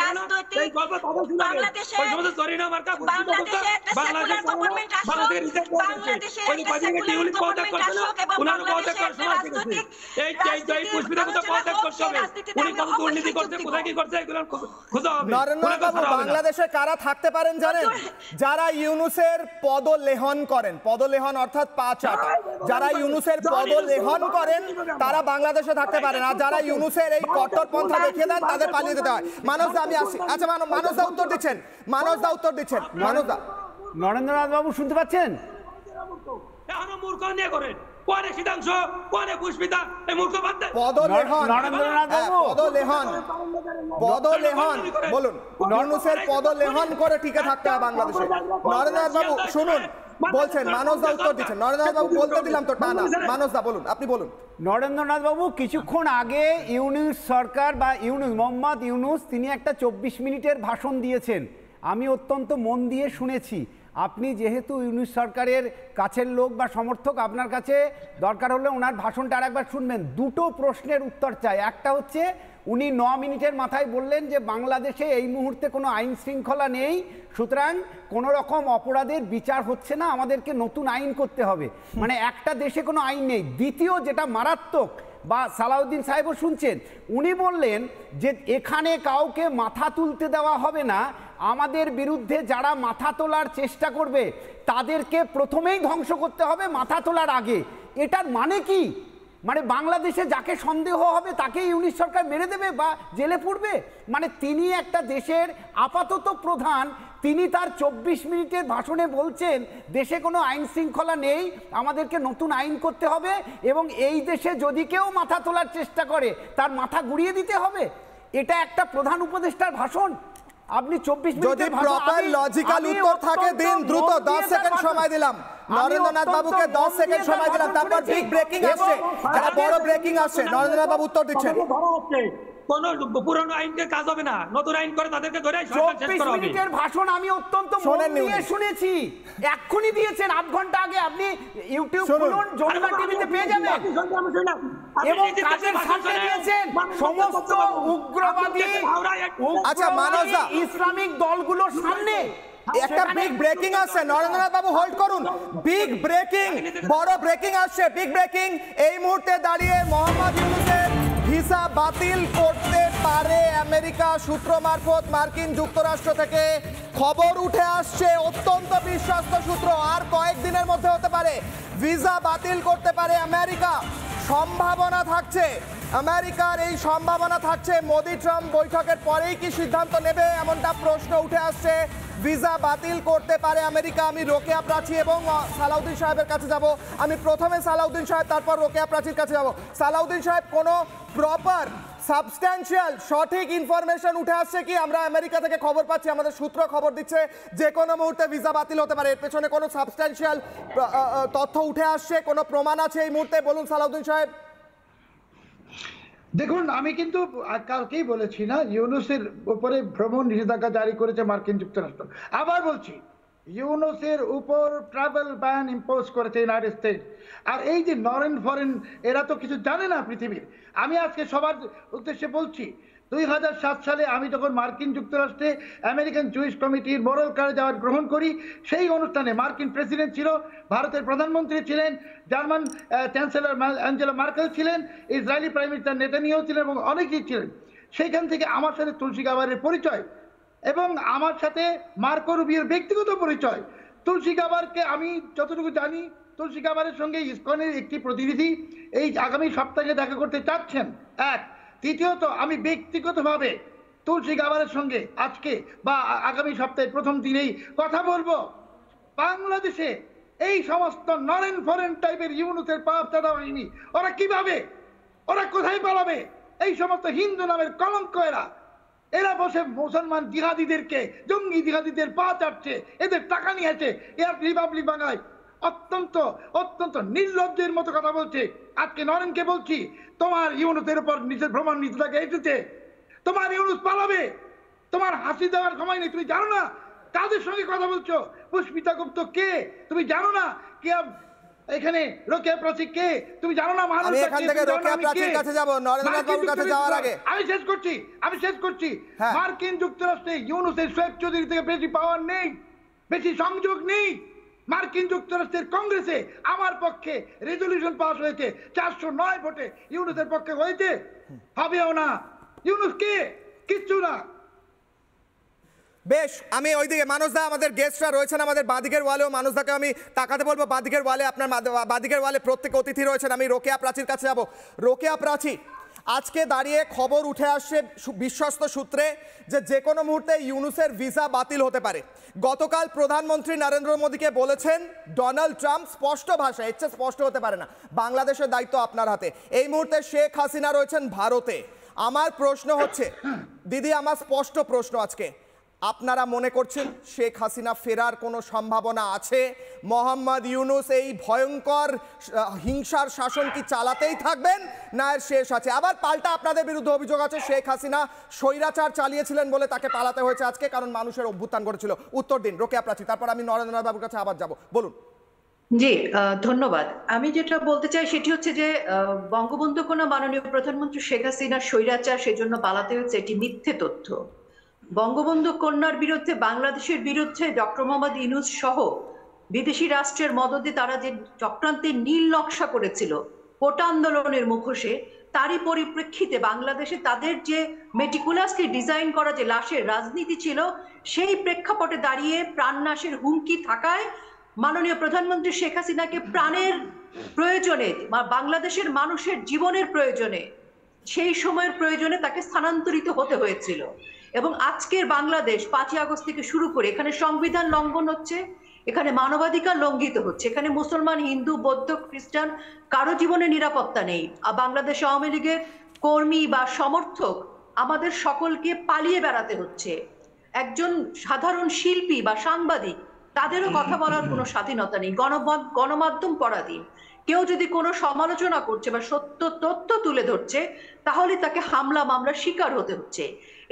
[SPEAKER 5] এই গল্প তাদের শুনাবে। ওই সমস্ত জরিনা মার্কা পুষ্পিতা গুপ্ত বাংলাদেশের রিজেক্ট করেছে। উনি কদিনকে টিউলিপ পদত্যাগ করছে না, উনারও পদত্যাগ করার সময় এসেছে। এই পুষ্পিতা গুপ্ত পদত্যাগ করতে হবে। উনি কত দুর্নীতি করছে, কোথায় কি করছে, এগুলো খোঁজা হবে।
[SPEAKER 1] নরেন্দ্রনাথ বাবু, বাংলাদেশে কারা থাকতে পারেন জানেন? যারা ইউনুসের পদলেহন করেন, পদলেহন অর্থাৎ পা চাটা, যারা ইউনুসের পদলেহন করেন তারা বাংলাদেশে থাকতে পারেন, আর যারা ইউনুসের এই কট্টরপন্থা দেখিয়ে দেন তাদের পালিয়ে যেতে হয়। মানস দা আমি আসছি। আচ্ছা মানস দা উত্তর দিচ্ছেন, মানস দা উত্তর দিচ্ছেন। মানস দা,
[SPEAKER 6] নরেন্দ্রনাথ বাবু শুনতে পাচ্ছেন?
[SPEAKER 5] এখনো মূর্খ নিয়ে করেন, কোনে সিদ্ধাংশ, কোনে পুষ্পিতা, এই মূর্খ বাদ দেন।
[SPEAKER 1] পদলেহন,
[SPEAKER 6] নরেন্দ্রনাথ বাবু,
[SPEAKER 1] পদলেহন, পদলেহন বলুন, ইউনুসের পদলেহন করে টিকে থাকতে হয় বাংলাদেশে। নরেন্দ্রনাথ বাবু শুনুন, বলছেন মানস দা উত্তর দিচ্ছেন। নরেন্দ্রনাথ বাবু বলতে দিলাম তো টানা। মানস দা বলুন, আপনি বলুন।
[SPEAKER 6] নরেন্দ্রনাথ বাবু, কিছুক্ষণ আগে ইউনুস সরকার বা ইউনুস, মোহাম্মদ ইউনুস, তিনি একটা 24 মিনিটের ভাষণ দিয়েছেন। আমি অত্যন্ত মন দিয়ে শুনেছি। আপনি যেহেতু ইউনুস সরকারের কাছের লোক বা সমর্থক, আপনার কাছে দরকার হলে ওনার ভাষণটা আরেকবার শুনবেন। দুটো প্রশ্নের উত্তর চাই। একটা হচ্ছে, উনি 9 মিনিটের মাথায় বললেন যে বাংলাদেশে এই মুহূর্তে কোনো আইন শৃঙ্খলা নেই, সুতরাং কোনো রকম অপরাধের বিচার হচ্ছে না, আমাদেরকে নতুন আইন করতে হবে। মানে একটা দেশে কোনো আইন নেই। দ্বিতীয়, যেটা মারাত্মক, বা সালাউদ্দিন সাহেবও শুনছেন, উনি বললেন যে এখানে কাউকে মাথা তুলতে দেওয়া হবে না, আমাদের বিরুদ্ধে যারা মাথা তোলার চেষ্টা করবে তাদেরকে প্রথমেই ধ্বংস করতে হবে মাথা তোলার আগে। এটার মানে কি? মানে বাংলাদেশে যাকে সন্দেহ হবে তাকে ইউনিশ সরকার মেরে দেবে বা জেলে পুরবে? মানে তিনি একটা দেশের আপাতত প্রধান, তিনি তার 24 মিনিটের ভাষণে বলছেন দেশে কোনো আইন শৃঙ্খলা নেই, আমাদেরকে নতুন আইন করতে হবে, এবং এই দেশে যদি কেউ মাথা তোলার চেষ্টা করে তার মাথা গুড়িয়ে দিতে হবে। এটা একটা প্রধান উপদেষ্টার ভাষণ? আপনি 24 মিনিট,
[SPEAKER 1] যদি প্রপার লজিক্যাল উত্তর থাকে দিন, দ্রুত 10 সেকেন্ড সময় দিলাম নরেন্দ্রনাথ বাবুকে, 10 সেকেন্ড সময় দিলাম, তারপর বিগ ব্রেকিং আসছে, একটা বড় ব্রেকিং আসছে। নরেন্দ্রনাথ বাবু উত্তর দিচ্ছেন।
[SPEAKER 5] কোন পুরনো আইনকে কাজ হবে না, নতুন আইন করে তাদেরকে ধরে
[SPEAKER 6] 24 মিনিটের ভাষণ আমি অত্যন্ত মন দিয়ে শুনেছি। এক্ষুনি দিয়েছেন, আধ ঘন্টা আগে। আপনি ইউটিউব খুলুন, যমুনা টিভিতে পেয়ে যাবেন। এবং কাজের সাথে দিয়েছেন সমস্ত উগ্রবাদী,
[SPEAKER 1] আচ্ছা মানস দা,
[SPEAKER 6] ইসলামিক দলগুলোর সামনে
[SPEAKER 1] একটা বিগ ব্রেকিং আসছে। নরেন্দ্রনাথ বাবু হোল্ড করুন, বিগ ব্রেকিং, বড় ব্রেকিং আসছে, বিগ ব্রেকিং। এই মুহূর্তে দাঁড়িয়ে মোহাম্মদ ইউনুসের ভিসা বাতিল করতে পারে আমেরিকা। সূত্র মারফত মার্কিন যুক্তরাষ্ট্র থেকে খবর উঠে আসছে, অত্যন্ত বিশ্বস্ত সূত্র, আর কয়েকদিনের মধ্যে হতে পারে ভিসা বাতিল করতে পারে আমেরিকা। সম্ভাবনা থাকছে, আমেরিকার এই সম্ভাবনা থাকছে মোদি ট্রাম্প বৈঠকের পরেই কি সিদ্ধান্ত নেবে, এমনটা প্রশ্ন উঠে আসছে। ভিসা বাতিল করতে পারে আমেরিকা। আমি রোকেয়া প্রাচী এবং সালাউদ্দিন সাহেবের কাছে যাব। আমি প্রথমে সালাউদ্দিন সাহেব, তারপর রোকেয়া প্রাচীর কাছে যাব। সালাউদ্দিন সাহেব, কোনো প্রপার সাবস্ট্যান্সিয়াল সঠিক ইনফরমেশন উঠে আসছে কি? আমরা আমেরিকা থেকে খবর পাচ্ছি, আমাদের সূত্র খবর দিচ্ছে যে কোনো মুহূর্তে ভিসা বাতিল হতে পারে। এর পেছনে কোনো সাবস্ট্যান্সিয়াল তথ্য উঠে আসছে, কোনো প্রমাণ আছে এই মুহূর্তে? বলুন সালাউদ্দিন সাহেব।
[SPEAKER 3] দেখুন, আমি কিন্তু কালকেই বলেছি না, ইউনুসের উপরে ভ্রমণ নিষেধাজ্ঞা জারি করেছে মার্কিন যুক্তরাষ্ট্র। আবার বলছি, ইউনুসের উপর ট্রাভেল ব্যান ইম্পোজ করেছে ইউনাইটেড স্টেটস। আর এই যে নরেন ফরেন, এরা তো কিছু জানে না পৃথিবীর। আমি আজকে সবার উদ্দেশ্যে বলছি, 2007 সালে আমি যখন মার্কিন যুক্তরাষ্ট্রে আমেরিকান জুইশ কমিটির মোরাল কার্যাওয়াজ গ্রহণ করি, সেই অনুষ্ঠানে মার্কিন প্রেসিডেন্ট ছিল, ভারতের প্রধানমন্ত্রী ছিলেন, জার্মান চ্যান্সেলর অ্যাঞ্জেলা মার্কেল ছিলেন, ইসরায়েলি প্রাইম মিনিস্টার নেতানিয়াহু ছিলেন, এবং অনেকেই ছিলেন। সেইখান থেকে আমার সাথে তুলসী গাবারের পরিচয়, এবং আমার সাথে মার্কো রুবিওর ব্যক্তিগত পরিচয়। তুলসী গাবারকে আমি যতটুকু জানি, তুলসী গাবারের সঙ্গে ইসকনের একটি প্রতিনিধি এই আগামী সপ্তাহে দেখা করতে চাচ্ছেন, এক। তৃতীয়ত, আমি ব্যক্তিগতভাবে তুলসী গাবারের সঙ্গে আজকে বা আগামী সপ্তাহে প্রথম দিনেই কথা বলবো। বাংলাদেশে এই সমস্ত নরেন ফরেন টাইপের ইউনুসের পাপ চাঁদা বাহিনী, ওরা কিভাবে, ওরা কোথায় পালাবে? এই সমস্ত হিন্দু নামের কলঙ্ক এরা বসে মুসলমান জিহাদিদেরকে, জঙ্গি জিহাদিদের পা চাটছে, এদের টাকা নিয়েছে, এর রিপাবলিক বাংলায় অত্যন্ত অত্যন্ত নির্লজ্জের মতো কথা বলছে। আজকে নরেনকে বলছি, তোমার ইউনুসের উপর ভ্রমণ নিষেধাজ্ঞা এসেছে, তোমার ইউনুস পালাবে, তোমার হাসি দেওয়ার সময় নেই। তুমি জানো না কাদের সঙ্গে কথা বলছো? পুষ্পিতা গুপ্ত কে? তুমি জানো না কে এখানে রোকেয়া প্রাচী কে? তুমি জানো না
[SPEAKER 1] আমি এখান থেকে রোকেয়া প্রাচীর কাছে যাব, নরেন্দ্রনাথ বাবুর কাছে যাওয়ার আগে
[SPEAKER 3] আমি শেষ করছি। মার্কিন যুক্তরাষ্ট্রে ইউনুসের শোয়েব চৌধুরী থেকে বেশি পাওয়ার নেই, বেশি সংযোগ নেই। মার্কিন যুক্তরাষ্ট্রের কংগ্রেসে আমার পক্ষে রেজলিউশন পাস হয়েছে 409 ভোটে, ইউনুসের পক্ষে হয়েছে, হবেও না। ইউনুস কে? কিচ্ছু না।
[SPEAKER 1] বেশ, আমি ওইদিকে মানুষদা আমাদের গেস্টরা রয়েছেন আমাদের বাঁদিকের ওয়ালেও, মানুষদাকে আমি তাকাতে বলবো বাঁদিকের ওয়ালে, আপনার বাঁদিকের ওয়ালে প্রত্যেক অতিথি রয়েছেন। আমি রোকেয়া প্রাচীর কাছে যাব। রোকেয়া প্রাচী, আজকে দাঁড়িয়ে খবর উঠে আসছে বিশ্বস্ত সূত্রে যে কোনো মুহূর্তে ইউনূসের ভিসা বাতিল হতে পারে। গতকাল প্রধানমন্ত্রী নরেন্দ্র মোদীকে বলেছেন ডোনাল্ড ট্রাম্প স্পষ্ট ভাষায়, এর চেয়ে স্পষ্ট হতে পারে না, বাংলাদেশের দায়িত্ব আপনার হাতে। এই মুহূর্তে শেখ হাসিনা রয়েছেন ভারতে। আমার প্রশ্ন হচ্ছে দিদি, আমার স্পষ্ট প্রশ্ন আজকে, আপনারা মনে করছেন শেখ হাসিনা ফেরার কোনো সম্ভাবনা আছে? মোহাম্মদ ইউনূস এই ভয়ঙ্কর হিংসার শাসন কি চালাতেই থাকবেন, না এর শেষ আছে? আবার পাল্টা আপনাদের বিরুদ্ধে অভিযোগ আছে শেখ হাসিনা স্বৈরাচার চালিয়েছিলেন বলে তাকে পালাতে হয়েছে আজকে, কারণ মানুষের অভ্যুত্থান করেছিল। উত্তর দিন রোকেয়া প্রাচী, তারপর আমি নরেন্দ্রনাথ বাবুর কাছে আবার যাব। বলুন।
[SPEAKER 7] জি ধন্যবাদ। আমি যেটা বলতে চাই সেটি হচ্ছে যে বঙ্গবন্ধু কোনো মাননীয় প্রধানমন্ত্রী শেখ হাসিনা স্বৈরাচার সেজন্য পালাতে হয়েছে, এটি মিথ্যে তথ্য। বঙ্গবন্ধু কন্যার বিরুদ্ধে, বাংলাদেশের বিরুদ্ধে ডক্টর মোহাম্মদ ইউনূস সহ বিদেশি রাষ্ট্রের মদদে তারা যে চক্রান্তের নীল নকশা করেছিল কোটা আন্দোলনের মুখোশে, তারই পরিপ্রেক্ষিতে বাংলাদেশে তাদের যে মেটিকুলাসলি ডিজাইন করা যে লাশের রাজনীতি ছিল, সেই প্রেক্ষাপটে দাঁড়িয়ে প্রাণনাশের হুমকি থাকায় মাননীয় প্রধানমন্ত্রী শেখ হাসিনাকে প্রাণের প্রয়োজনে, বাংলাদেশের মানুষের জীবনের প্রয়োজনে, সেই সময়ের প্রয়োজনে তাকে স্থানান্তরিত হতে হয়েছিল। এবং আজকের বাংলাদেশ ৫ই আগস্ট থেকে শুরু করে এখানে সংবিধান লঙ্ঘন হচ্ছে, এখানে মানবাধিকার লঙ্ঘিত হচ্ছে, এখানে মুসলমান, হিন্দু, বৌদ্ধ, খ্রিস্টান কারো জীবনে নিরাপত্তা নেই। বাংলাদেশ আওয়ামী লীগের কর্মী বা সমর্থক আমাদের সকলকে পালিয়ে বেড়াতে হচ্ছে। একজন সাধারণ শিল্পী বা সাংবাদিক, তাদেরও কথা বলার কোনো স্বাধীনতা নেই, গণমাধ্যম পরাধীন। কেউ যদি কোনো সমালোচনা করছে বা সত্য তথ্য তুলে ধরছে, তাহলে তাকে হামলা মামলার শিকার হতে হচ্ছে।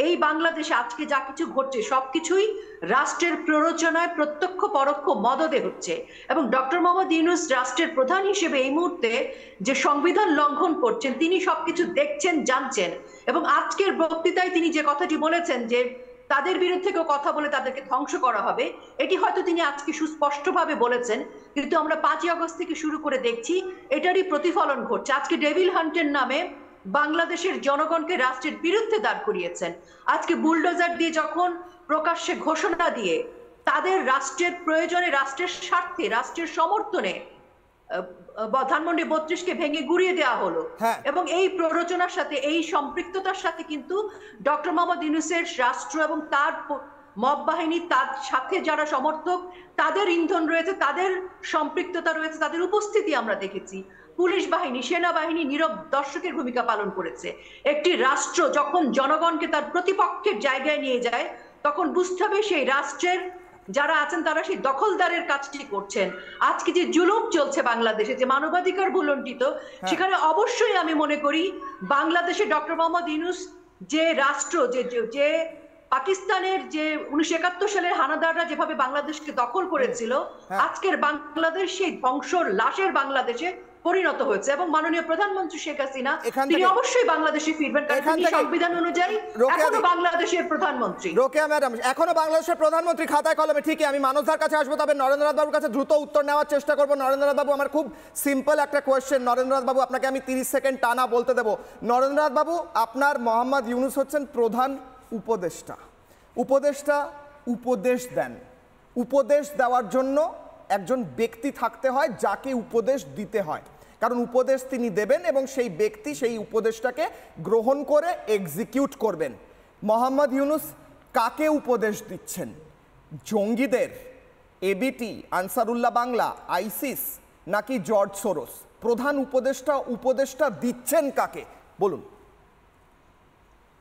[SPEAKER 7] এই বাংলাদেশে আজকে যা কিছু ঘটছে সবকিছুই রাষ্ট্রের প্ররোচনায় প্রত্যক্ষ পরোক্ষ মদদে হচ্ছে। এবং ডক্টর মোহাম্মদ ইউনূস রাষ্ট্রের প্রধান হিসেবে এই মুহূর্তে যে সংবিধান লঙ্ঘন করছেন, তিনি সবকিছু দেখছেন, জানছেন। এবং আজকের বক্তৃতায় তিনি যে কথাটি বলেছেন যে তাদের বিরুদ্ধে কেউ কথা বলে তাদেরকে ধ্বংস করা হবে, এটি হয়তো তিনি আজকে সুস্পষ্টভাবে বলেছেন, কিন্তু আমরা 5ই আগস্ট থেকে শুরু করে দেখছি এটারই প্রতিফলন ঘটছে। আজকে ডেভিল হান্টের নামে বাংলাদেশের জনগণকে রাষ্ট্রের বিরুদ্ধে দাঁড় করিয়েছেন। আজকে বুলডোজার দিয়ে যখন প্রকাশ্যে ঘোষণা দিয়ে তাদের রাষ্ট্রের প্রয়োজনে, রাষ্ট্রের স্বার্থে, রাষ্ট্রের সমর্থনে ধানমন্ডি 32কে ভেঙে গুড়িয়ে দেওয়া হলো। এবং এই প্ররোচনার সাথে, এই সম্পৃক্ততার সাথে কিন্তু ডক্টর মোহাম্মদ ইউনূসের রাষ্ট্র এবং তার মব বাহিনী, তার সাথে যারা সমর্থক, তাদের ইন্ধন রয়েছে, তাদের সম্পৃক্ততা রয়েছে, তাদের উপস্থিতি আমরা দেখেছি। পুলিশ বাহিনী, সেনাবাহিনী নীরব দর্শকের ভূমিকা পালন করেছে। একটি রাষ্ট্র যখন জনগণকে তার প্রতিপক্ষের জায়গায় নিয়ে যায়, তখন বুঝতে হবে সেই রাষ্ট্রের যারা আছেন তারা সেই দখলদারের কাজটি করছেন। আজকে যে জুলুম চলছে বাংলাদেশে, যে মানবাধিকার ভুলণ্ঠিত, সেখানে অবশ্যই আমি মনে করি বাংলাদেশে ডক্টর মোহাম্মদ ইউনূস যে রাষ্ট্র, যে পাকিস্তানের যে 1971 সালের হানাদাররা যেভাবে বাংলাদেশকে দখল করেছিল, আজকের বাংলাদেশ সেই ধ্বংসর লাশের বাংলাদেশে পরিণত হয়েছে। এবং মাননীয় প্রধানমন্ত্রী শেখ হাসিনা তিনি অবশ্যই বাংলাদেশে ফিরবেন, কারণ তিনি সংবিধান অনুযায়ী এখনো বাংলাদেশের প্রধানমন্ত্রী।
[SPEAKER 1] রোকেয়া ম্যাডাম, এখনো বাংলাদেশের প্রধানমন্ত্রী খাতায় কলমে, ঠিকই। আমি মানুষদার কাছে আসবো, তবে নরেন্দ্রনাথ বাবুর কাছে দ্রুত উত্তর নেওয়ার চেষ্টা করবো। নরেন্দ্রনাথ বাবু, আমার খুব সিম্পল একটা কোয়েশ্চেন। নরেন্দ্রনাথ বাবু, আপনাকে আমি 30 সেকেন্ড টানা বলতে দেবো। নরেন্দ্রনাথ বাবু, আপনার মোহাম্মদ ইউনূস হচ্ছেন প্রধান উপদেষ্টা। উপদেশ দেন। উপদেশ দেওয়ার জন্য একজন ব্যক্তি থাকতে হয় যাকে উপদেশ দিতে হয়, কারণ উপদেশ তিনি দেবেন এবং সেই ব্যক্তি সেই উপদেশটাকে গ্রহণ করে এক্সিকিউট করবেন। মোহাম্মদ ইউনূস কাকে উপদেশ দিচ্ছেন? জঙ্গিদের, এবিটি, আনসারুল্লাহ বাংলা, আইসিস, নাকি জর্জ সোরস? প্রধান উপদেশটা দিচ্ছেন কাকে, বলুন।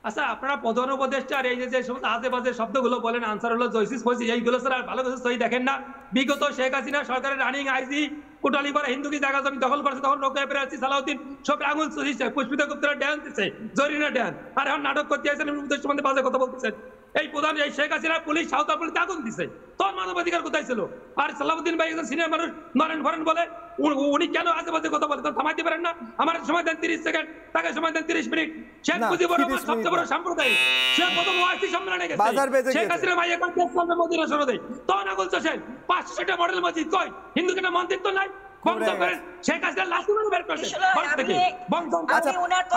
[SPEAKER 5] আচ্ছা, আপনারা প্রধান উপদেষ্টা আর এই যে সমস্ত আজেবাজে শব্দগুলো বলেন, আনসারুল্লাহ, জয়সিস, ফয়সিস, এইগুলো স্যার ভালো কিছু সহি দেখেন না। বিগত শেখ হাসিনা সরকারের রানিং আইজি কোটালি করে হিন্দুকে জায়গা জমি দখল করেছে, তখন রোকেয়া প্রাচী, সালাউদ্দিন সব আঙুল দিচ্ছে, পুষ্পিতা গুপ্তের ড্যান্স দিচ্ছে, জরিনা ড্যান্স, আর এখন নাটক করতে আসছেন, উপদেশ সম্বন্ধে বাজে কথা বলতেছেন। এই প্রধান, এই শেখ হাসিনা পুলিশ, সাঁওতাল পুলিশ আগুন দিচ্ছে, তোর মানবাধিকার কোথায় ছিল? আর সালাউদ্দিন ভাই একজন সিনিয়র মানুষ, নরেন ফরেন বলে, উনি কেন আজেবাজে কথা বলে? থামাইতে পারেন না? আমার সময় দেন 30 সেকেন্ড, তাকে সময় দেন 30 মিনিট। শেখ মুজিবুর রহমান সবচেয়ে বড় সাম্প্রদায়িক, সে প্রথম ওআইসি সম্মেলনে গেছে। শেখ হাসিনা ভাই এখন দেশ চলবে মদিনা শরীফে, তখন আগুন চলছে। 500টা মডেল মসজিদ কই? হিন্দু কেন মন্দির তো নাই? বন্ধ করেন, শেখ হাসিনা লাঠি মেরে বের করেছে ঘর থেকে।
[SPEAKER 1] আচ্ছা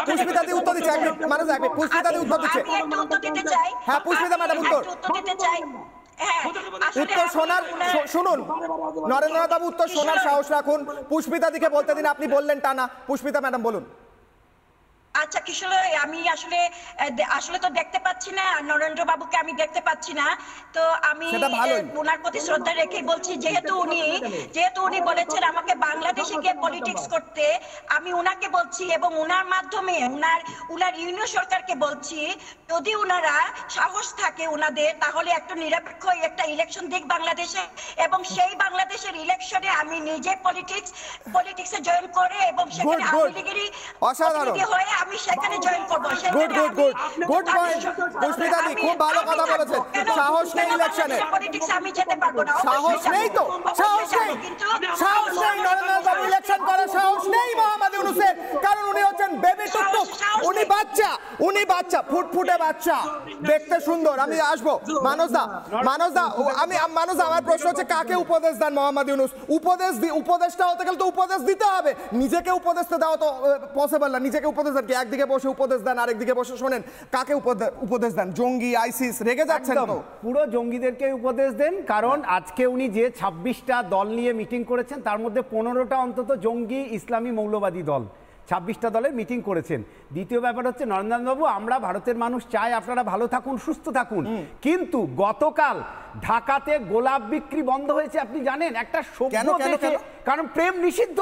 [SPEAKER 1] পুষ্পিতা দি উত্তর দিচ্ছে, মানুষ দেখবে পুষ্পিতা দি উত্তর দিচ্ছে। হ্যাঁ পুষ্পিতা ম্যাডাম উত্তর উত্তর শোনার শুনুন, নরেন্দ্রনাথ বাবু উত্তর শোনার সাহস রাখুন। পুষ্পিতা দিকে বলতে দিন, আপনি বললেন টানা। পুষ্পিতা ম্যাডাম বলুন।
[SPEAKER 4] আচ্ছা কিশোর, আমি আসলে তো দেখতে পাচ্ছি না, নরেন্দ্র বাবুকে আমি দেখতে পাচ্ছি না, তো আমি ওনার প্রতি শ্রদ্ধা রেখে বলছি, যেহেতু উনি বলেছেন আমাকে বাংলাদেশে গিয়ে পলিটিক্স করতে, আমি উনাকে বলছি এবং উনার মাধ্যমে উনার ইউনিয়ন সরকারকে বলছি, যদি উনারা সাহস থাকে উনাদের, তাহলে একটা নিরপেক্ষ একটা ইলেকশন দিক বাংলাদেশে, এবং সেই বাংলাদেশের ইলেকশনে আমি নিজে পলিটিক্সে জয়েন করে এবং সেখানে আওয়ামী লীগেরই প্রতিনিধি হয়ে আমি সেখানে জয়েন করব।
[SPEAKER 1] গুড পয়েন্ট পুষ্পিতা দি, খুব ভালো কথা বলেছেন। সাহস নেই ইলেকশনে,
[SPEAKER 4] পলিটিক্সে আমি যেতে পারবো না।
[SPEAKER 1] সাহস নেই তো, সাহস নেই নরেন্দ্র বাবু ইলেকশন করার সাহস নেই মোহাম্মদ ইউনূসের, কারণ উনি হচ্ছেন বেবি টুকটুক, উনি বাচ্চা ফুটফুটে বাচ্চা, দেখতে সুন্দর। আমি আসবো মানসদা, আমার প্রশ্ন হচ্ছে কাকে উপদেশ দেন মোহাম্মদ ইউনূস? উপদেশটা হতে গেলে তো উপদেশ দিতে হবে, নিজেকে উপদেশ দেওয়া তো পসিবল না। নিজেকে উপদেশ দেন কি? একদিকে বসে উপদেশ দেন, আরেকদিকে বসে শোনেন। কাকে উপদেশ দেন? জঙ্গি, আইসিস? রেগে যাচ্ছেন তো?
[SPEAKER 6] পুরো জঙ্গিদেরকে উপদেশ দেন, কারণ আজকে উনি যে 26টা দল নিয়ে মিটিং করেছেন তার মধ্যে 15টা অন্তত জঙ্গি ইসলামী মৌলবাদী দল, 26টা দলের মিটিং করেছেন। দ্বিতীয় ব্যাপার হচ্ছে নরেন্দ্রবাবু, আমরা ভারতের মানুষ চাই আপনারা ভালো থাকুন, সুস্থ থাকুন, কিন্তু গতকাল ঢাকাতে গোলাপ বিক্রি বন্ধ হয়েছে, আপনি জানেন? একটা সভ্য দেশে, কারণ প্রেম নিষিদ্ধ,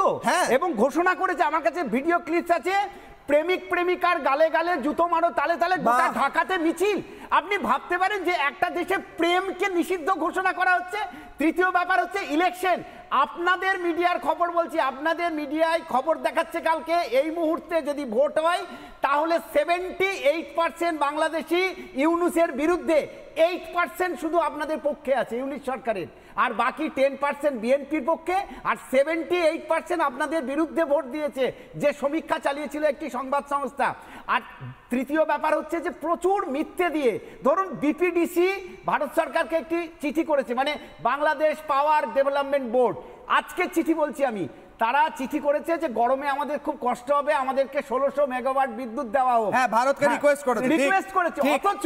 [SPEAKER 6] এবং ঘোষণা করেছে, আমার কাছে ভিডিও ক্লিপস আছে, প্রেমিক প্রেমিকার গালে গালে জুতো মারো, তালে তালে গোটা ঢাকাতে মিছিল। আপনি ভাবতে পারেন যে একটা দেশে প্রেমকে নিষিদ্ধ ঘোষণা করা হচ্ছে। তৃতীয় ব্যাপার হচ্ছে ইলেকশন। আপনাদের মিডিয়ার খবর বলছি, আপনাদের মিডিয়ায় খবর দেখাচ্ছে কালকে এই মুহূর্তে যদি ভোট হয় তাহলে 78% বাংলাদেশি ইউনূসের বিরুদ্ধে, 8% শুধু আপনাদের পক্ষে আছে ইউনিট সরকারের, আর বাকি 10% বিএনপির পক্ষে, আর 78% আপনাদের বিরুদ্ধে ভোট দিয়েছে, যে সমীক্ষা চালিয়েছিল একটি সংবাদ সংস্থা। আর তৃতীয় ব্যাপার হচ্ছে যে প্রচুর মিথ্যে দিয়ে, ধরুন বিপিডিসি ভারত সরকারকে একটি চিঠি করেছে, মানে বাংলাদেশ পাওয়ার ডেভেলপমেন্ট বোর্ড, আজকে চিঠি বলছি আমি, তারা চিঠি করেছে যে গরমে আমাদের খুব কষ্ট হবে, আমাদেরকে 1600 মেগাওয়াট বিদ্যুৎ দেওয়া হোক।
[SPEAKER 1] হ্যাঁ, ভারতকে রিকোয়েস্ট করেছে,
[SPEAKER 6] অথচ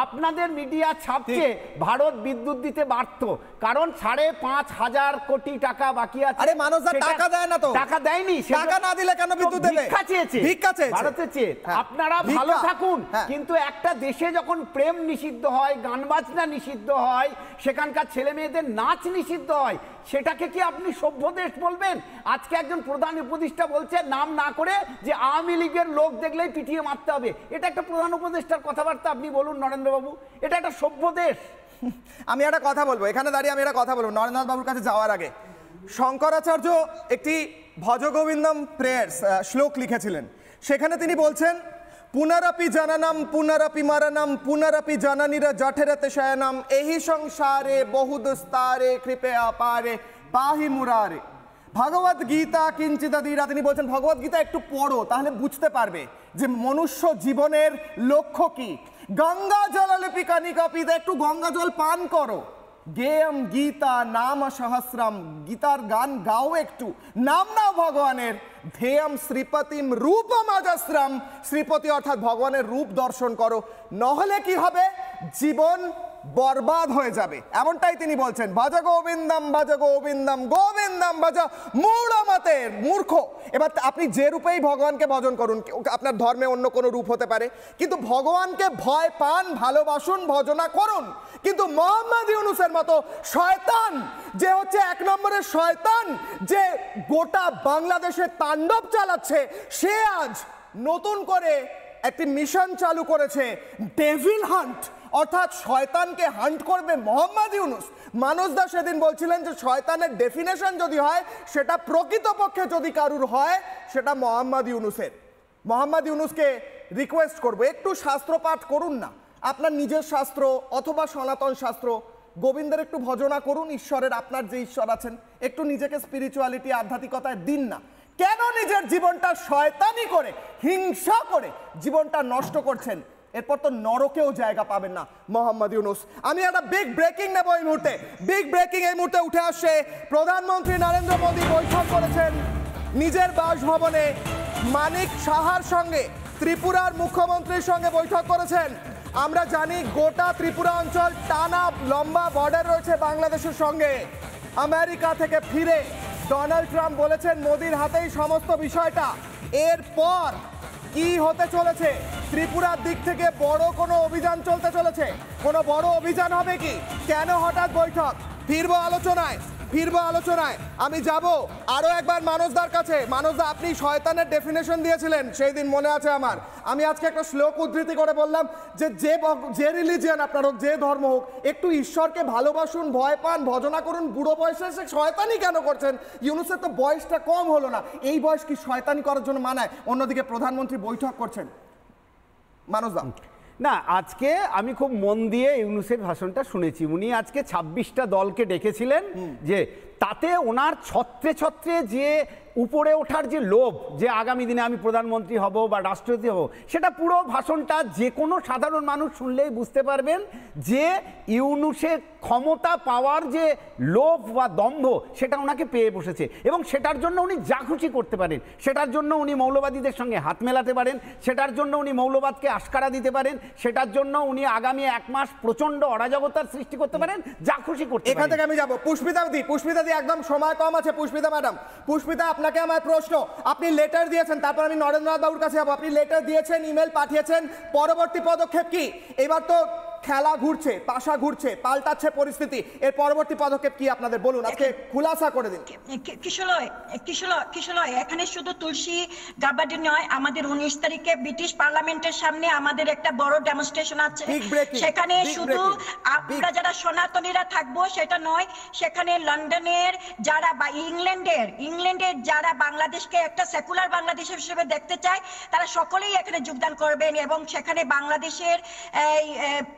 [SPEAKER 6] আপনাদের মিডিয়া ছাপছে ভারত বিদ্যুৎ দিতে বাধ্য, কারণ 5,500 কোটি টাকা বাকি আছে।
[SPEAKER 1] আরে মানুষরা টাকা দেয় না তো,
[SPEAKER 6] টাকা দেয়নি,
[SPEAKER 1] টাকা না দিলে কেন বিদ্যুৎ দেবে? ভিক্ষা চেয়েছে
[SPEAKER 6] ভারতে চেয়ে। আপনারা ভালো থাকুন, কিন্তু একটা দেশে যখন প্রেম নিষিদ্ধ হয়, গান বাজনা নিষিদ্ধ হয়, সেখানকার ছেলে মেয়েদের নাচ নিষিদ্ধ হয়, সেটাকে কি আপনি সভ্য দেশ বলবেন? আজকে একজন প্রধান উপদেষ্টা বলছে নাম না করে যে আওয়ামী লীগের লোক দেখলেই পিটিয়ে মারতে হবে। এটা একটা প্রধান উপদেষ্টার কথাবার্তা? আপনি বলুন নরেন্দ্রবাবু, এটা একটা সভ্য দেশ?
[SPEAKER 1] আমি একটা কথা বলবো, এখানে দাঁড়িয়ে আমি একটা কথা বলবো নরেন্দ্রনাথ বাবুর কাছে যাওয়ার আগে। শঙ্করাচার্য একটি ভজগোবিন্দম প্রেয়ার্স শ্লোক লিখেছিলেন, সেখানে তিনি বলছেন, পুনরপি জননম পুনরপি মরণম পুনরপি জননীর জঠরতে শয়নম এহি সংসারে বহুদস্তারে কৃপে আপারে পাহি মুরারে। ভগবদ গীতা কিঞ্চিদীরা, তিনি বলছেন ভগবদ গীতা একটু পড়ো, তাহলে বুঝতে পারবে যে মনুষ্য জীবনের লক্ষ্য কি। গঙ্গা জল লিপিকা নিকাপিতে, একটু গঙ্গা জল পান করো। গেয়ম গীতা নাম সহস্রম, গীতার গান গাও, একটু নাম নাও ভগবানের। ধেয়ম শ্রীপতিম রূপম অজস্রম, শ্রীপতি অর্থাৎ ভগবানের রূপ দর্শন করো, নহলে কি হবে? জীবন বরবাদ হয়ে যাবে, এমনটাই তিনি বলছেন। ভজ গোবিন্দম ভজ গোবিন্দম গোবিন্দম ভজ মূঢ়মতের, মূর্খ। এবার আপনি যে রূপেই ভগবানকে ভজন করুন, আপনার ধর্মে অন্য কোনো রূপ হতে পারে, কিন্তু ভগবানকে ভয় পান, ভালোবাসুন, ভজনা করুন। কিন্তু মোহাম্মদ ইউনূসের মতো শয়তান, যে হচ্ছে 1 নম্বরের শয়তান, যে গোটা বাংলাদেশে তাণ্ডব চালাচ্ছে, সে আজ নতুন করে একটি মিশন চালু করেছে, ডেভিল হান্ট, অর্থাৎ শয়তানকে হান্ট করবে মোহাম্মদ ইউনূস। মানুষদা সেদিন বলছিলেন যে শয়তানের ডেফিনেশন যদি হয়, সেটা প্রকৃতপক্ষে যদি কারুর হয়, সেটা মোহাম্মদ ইউনূসের। মোহাম্মদ ইউনূসকে রিকোয়েস্ট করবো, একটু শাস্ত্র পাঠ করুন না, আপনার নিজের শাস্ত্র অথবা সনাতন শাস্ত্র, গোবিন্দের একটু ভজনা করুন, ঈশ্বরের, আপনার যে ঈশ্বর আছেন, একটু নিজেকে স্পিরিচুয়ালিটি, আধ্যাত্মিকতায় দিন না। কেন নিজের জীবনটা শয়তানি করে, হিংসা করে জীবনটা নষ্ট করছেন? এরপর তো নরকেও জায়গা পাবেন না মোহাম্মদ ইউনূস। আমি একটা বিগ ব্রেকিং নেব এই মুহূর্তে, বিগ ব্রেকিং এই মুহূর্তে উঠে আসছে। প্রধানমন্ত্রী নরেন্দ্র মোদী বৈঠক করেছেন নিজের বাসভবনে মানিক সাহার সঙ্গে, ত্রিপুরার মুখ্যমন্ত্রীর সঙ্গে বৈঠক করেছেন। আমরা জানি গোটা ত্রিপুরা অঞ্চল টানা লম্বা বর্ডার রয়েছে বাংলাদেশের সঙ্গে। আমেরিকা থেকে ফিরে ডোনাল্ড ট্রাম্প বলেছেন মোদির হাতেই সমস্ত বিষয়টা। এরপর কি হতে চলেছে? ত্রিপুরার দিক থেকে বড় কোনো অভিযান চলতে চলেছে, কোনো বড় অভিযান হবে কি? কেন হঠাৎ বৈঠক? ফিরবো আলোচনায়। আমি যাব আরো একবার মানসদার কাছে। মানসদা, আপনি শয়তানের ডেফিনেশন দিয়েছিলেন সেই দিন, মনে আছে আমার। আমি আজকে একটা শ্লোক উদ্ধৃতি করে বললাম যে রিলিজিয়ান আপনার হোক, যে ধর্ম হোক, একটু ঈশ্বরকে ভালোবাসুন, ভয় পান, ভজনা করুন। বুড়ো বয়সে এসে শয়তানি কেন করছেন? ইউনূসের তো বয়সটা কম হলো না, এই বয়স কি শয়তানি করার জন্য মানায়? অন্যদিকে প্রধানমন্ত্রী বৈঠক করছেন। মানসদা,
[SPEAKER 6] না, আজকে আমি খুব মন দিয়ে ইউনূসের ভাষণটা শুনেছি। উনি আজকে 26টা দলকে ডেকেছিলেন, যে তাতে ওনার ছত্রে ছত্রে যে উপরে ওঠার যে লোভ, যে আগামী দিনে আমি প্রধানমন্ত্রী হব বা রাষ্ট্রপতি হব, সেটা পুরো ভাষণটা যে কোনো সাধারণ মানুষ শুনলেই বুঝতে পারবেন যে ইউনূসের ক্ষমতা পাওয়ার যে লোভ বা দম্ভ, সেটা ওনাকে পেয়ে বসেছে। এবং সেটার জন্য উনি যা খুশি করতে পারেন, সেটার জন্য উনি মৌলবাদীদের সঙ্গে হাত মেলাতে পারেন, সেটার জন্য উনি মৌলবাদকে আশকারা দিতে পারেন, সেটার জন্য উনি আগামী 1 মাস প্রচন্ড অরাজকতার সৃষ্টি করতে পারেন, যা খুশি করতে পারেন।
[SPEAKER 1] এখান থেকে আমি যাবো পুষ্পিতা দি, একদম সময় কম আছে। পুষ্পিতা ম্যাডাম, পুষ্পিতা, আপনাকে আমার প্রশ্ন। আপনি লেটার দিয়েছেন, তারপর আমি নরেন্দ্রনাথ বাবুর কাছে যাবো। আপনি লেটার দিয়েছেন, ইমেল পাঠিয়েছেন, পরবর্তী পদক্ষেপ কি? এবার তো খেলা ঘুরছে, পাশা ঘুরছে, পাল্টাচ্ছে পরিস্থিতি, এর পরবর্তী পদক্ষেপ কি আপনাদের বলুন, আজকে খুলাসা করে দিন।
[SPEAKER 4] কিশলয়, এখানে শুধু তুলসী গাবাডি নয়, আমাদের 19 তারিখে ব্রিটিশ পার্লামেন্টের সামনে আমাদের একটা বড় ডেমনস্ট্রেশন আছে। সেখানে শুধু আমরা যারা সনাতনীরা থাকবো সেটা নয়, সেখানে লন্ডনের যারা বা ইংল্যান্ডের যারা বাংলাদেশকে একটা সেকুলার বাংলাদেশ হিসেবে দেখতে চায়, তারা সকলেই এখানে যোগদান করবেন। এবং সেখানে বাংলাদেশের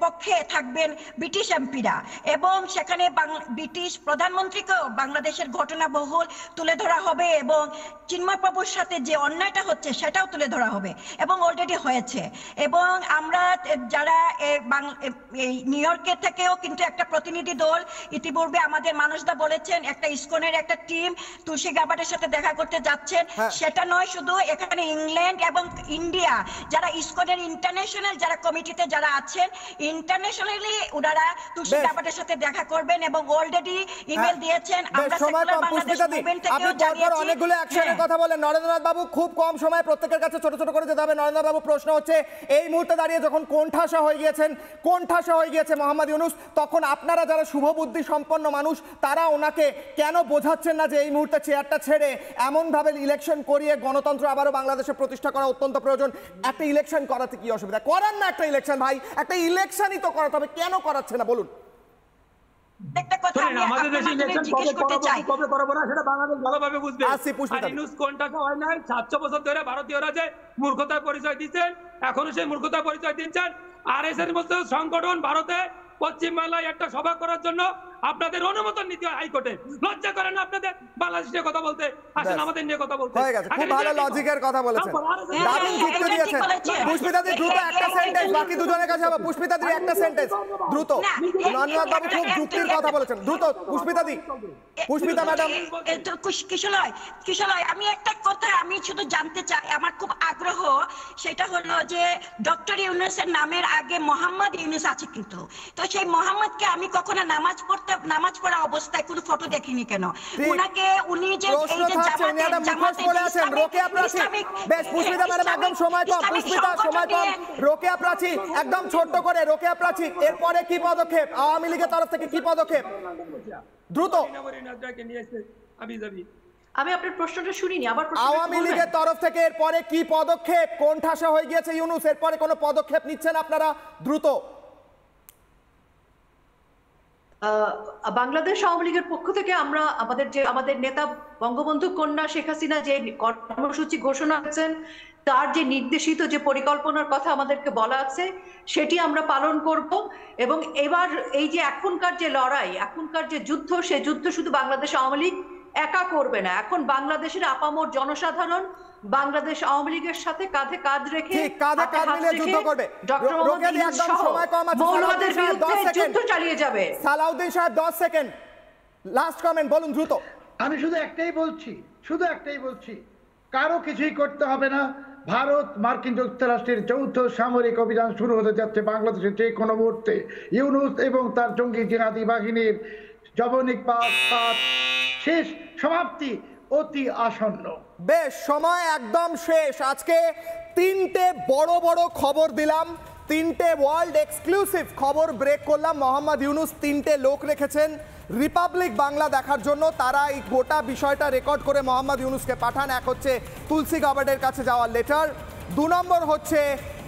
[SPEAKER 4] পক্ষে থাকবেন ব্রিটিশ এমপিরা, এবং সেখানে ব্রিটিশ প্রধানমন্ত্রীকেও বাংলাদেশের ঘটনাবহুল তুলে ধরা হবে, এবং চিন্ময় প্রভুর সাথে যে অন্যায়টা হচ্ছে সেটাও তুলে ধরা হবে, এবং অলরেডি হয়েছে। এবং আমরা যারা নিউ ইয়র্কের থেকেও কিন্তু একটা প্রতিনিধি দল ইতিপূর্বে আমাদের মানসদা বলেছেন, একটা ইসকনের একটা টিম তুলসী গাবাডের সাথে দেখা করতে যাচ্ছেন। সেটা নয়, শুধু এখানে ইংল্যান্ড এবং ইন্ডিয়া যারা ইসকনের ইন্টারন্যাশনাল যারা কমিটিতে যারা আছেন, ইন্টারন্যাশনালি ওনারা তুলসী গাবাডের সাথে দেখা করবেন, এবং অলরেডি ইমেল দিয়েছেন। আমরা সেকুলার বাংলাদেশ মুভমেন্ট থেকেও জানিয়েছি।
[SPEAKER 1] অনেকগুলো অ্যাকশনের কথা বলেন নরেন্দ্রনাথ বাবু, খুব কম সময়, প্রত্যেকের কাছে ছোট ছোট করে যেতে হবে। নরেন্দ্রনাথ বাবু, প্রশ্ন হচ্ছে এই মুহূর্তে দাঁড়িয়ে যখন কোণঠাসা হয়ে গিয়েছে মোহাম্মদ ইউনূস, তখন আপনারা যারা শুভবুদ্ধি সম্পন্ন মানুষ, তারা ওনাকে কেন বোঝাচ্ছেন না যে এই মুহূর্তে চেয়ারটা ছেড়ে এমনভাবে ইলেকশন করিয়ে গণতন্ত্র আবারও বাংলাদেশে প্রতিষ্ঠা করা অত্যন্ত প্রয়োজন? একটা ইলেকশন করাতে কি অসুবিধা? করান না একটা ইলেকশন ভাই, একটা ইলেকশনই তো করাতে হবে, কেন করাচ্ছে না বলুন?
[SPEAKER 4] একটা কথা আমি আপনাদের জিজ্ঞেস করতে চাই,
[SPEAKER 5] কবে করব না সেটা বাংলাদেশ ভালোভাবে বুঝবে। আর ইউনূস কোনটা হয় না, 700 বছর ধরে ভারতীয়রা যে মূর্খতার পরিচয় দিচ্ছেন, এখনো সেই মূর্খতার পরিচয় দিচ্ছেন। আরএসএস এর মতো সংগঠন ভারতে পশ্চিম বাংলায় একটা সভা করার জন্য আপনাদের অনুমোদন নিতে হয় হাইকোর্টে। লজ্জা করেন না আপনাদের বাংলাদেশ নিয়ে কথা বলতে? আসেন আমাদের নিয়ে কথা বলতে।
[SPEAKER 1] হয়ে গেছে, খুব ভালো লজিকের কথা বলেছেন, দারুণ যুক্তি দিয়েছেন। পুষ্পিতা দি, দ্রুত একটা সেন্টেন্স, বাকি দুজনের কাছে যাবো। পুষ্পিতা দি, একটা সেন্টেন্স দ্রুত। নরেন্দ্রনাথ বাবু খুব যুক্তির কথা বলেছেন, দ্রুত পুষ্পিতা দি। পুষ্পিতা ম্যাডাম,
[SPEAKER 4] কিশলয়, আমি একটা কথা আমি শুধু জানতে চাই, আমার খুব আগ্রহ, সেটা হলো যে ডক্টর ইউনূসের নামের আগে মোহাম্মদ ইউনূস আছে, কিন্তু তো সেই মোহাম্মদকে আমি কখনো নামাজ পড়া অবস্থায় কোনো ফটো দেখিনি কেন? উনাকে উনি যে এই যে
[SPEAKER 1] রোকেয়া প্রাচী, একদম ছোট্ট করে রোকেয়া প্রাচী, এরপরে কি পদক্ষেপ আওয়ামী লীগের তরফ থেকে? কি পদক্ষেপ দ্রুত?
[SPEAKER 7] আমি আপনার প্রশ্নটা শুনিনি, আবার
[SPEAKER 1] আওয়ামী লীগের তরফ থেকে এরপরে কি পদক্ষেপ? কোণঠাসা হয়ে গিয়েছে ইউনূস, এরপরে কোনো পদক্ষেপ নিচ্ছেন আপনারা? দ্রুত।
[SPEAKER 7] বাংলাদেশ আওয়ামী লীগের পক্ষ থেকে আমরা আমাদের নেতা বঙ্গবন্ধু কন্যা শেখ হাসিনা যে কর্মসূচি ঘোষণা করেছেন, তার যে নির্দেশিত যে পরিকল্পনার কথা আমাদেরকে বলা আছে, সেটি আমরা পালন করব। এবং এবার এই যে এখনকার যে লড়াই, এখনকার যে যুদ্ধ, সে যুদ্ধ শুধু বাংলাদেশ আওয়ামী লীগ একা করবে না। এখন বাংলাদেশের আপামর জনসাধারণ বাংলাদেশ আওয়ামী লীগের সাথে কাঁধে কাঁধ রেখে
[SPEAKER 1] ঠিক, কাঁধে কাঁধ মিলিয়ে যুদ্ধ করবে।
[SPEAKER 7] ডক্টর মোহাম্মদ
[SPEAKER 1] রোকেয়া দি,
[SPEAKER 7] ইউনূস
[SPEAKER 1] একদম
[SPEAKER 7] সহ
[SPEAKER 1] সময় কম আছে।
[SPEAKER 7] মৌলবাদের
[SPEAKER 1] সালাউদ্দিন সাহেব, 10
[SPEAKER 7] বিরুদ্ধে
[SPEAKER 1] সেকেন্ড।
[SPEAKER 7] যুদ্ধ চালিয়ে যাবে।
[SPEAKER 1] সালাউদ্দিন সাহেব 10 সেকেন্ড, লাস্ট কমেন্ট বলুন দ্রুত।
[SPEAKER 3] আমি শুধু একটাই বলছি, কারো কিছুই করতে হবে না। ভারত মার্কিন যুক্তরাষ্ট্রের যৌথ সামরিক অভিযান শুরু হতে যাচ্ছে বাংলাদেশে যে কোনো মুহূর্তে। ইউনূস এবং তার জঙ্গি জিহাদি বাহিনীর জবনিকবাদ শেষ সমাপ্তি অতি আসন্ন।
[SPEAKER 1] বেশ, সময় একদম শেষ। আজকে 3টে বড় বড় খবর দিলাম, 3টে ওয়ার্ল্ড এক্সক্লুসিভ খবর ব্রেক করলাম। মোহাম্মদ ইউনূস 3টে লোক রেখেছেন রিপাবলিক বাংলা দেখার জন্য। তারা এই গোটা বিষয়টা রেকর্ড করে মোহাম্মদ ইউনূসকে পাঠান। এক হচ্ছে তুলসী গাবার্ডের কাছে যাওয়ার লেটার, 2 নম্বর হচ্ছে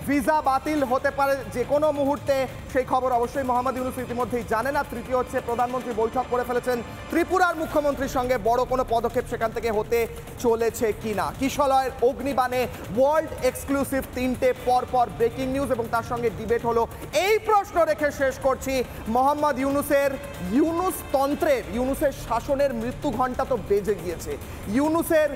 [SPEAKER 1] ভিসা বাতিল হতে পারে যে কোনো মুহূর্তে, সেই খবর অবশ্যই মোহাম্মদ ইউনূস ইতিমধ্যেই জানেন। আর তৃতীয় হচ্ছে প্রধানমন্ত্রী বৈঠক করে ফেলেছেন ত্রিপুরার মুখ্যমন্ত্রীর সঙ্গে, বড় কোনো পদক্ষেপ সেখান থেকে হতে চলেছে কিনা। কিশলয়ের অগ্নিবাণে ওয়ার্ল্ড এক্সক্লুসিভ 3টে পরপর ব্রেকিং নিউজ এবং তার সঙ্গে ডিবেট হলো। এই প্রশ্ন রেখে শেষ করছি, মোহাম্মদ ইউনূসের ইউনূসতন্ত্রের, ইউনূসের শাসনের মৃত্যু ঘণ্টা তো বেজে গিয়েছে। ইউনূসের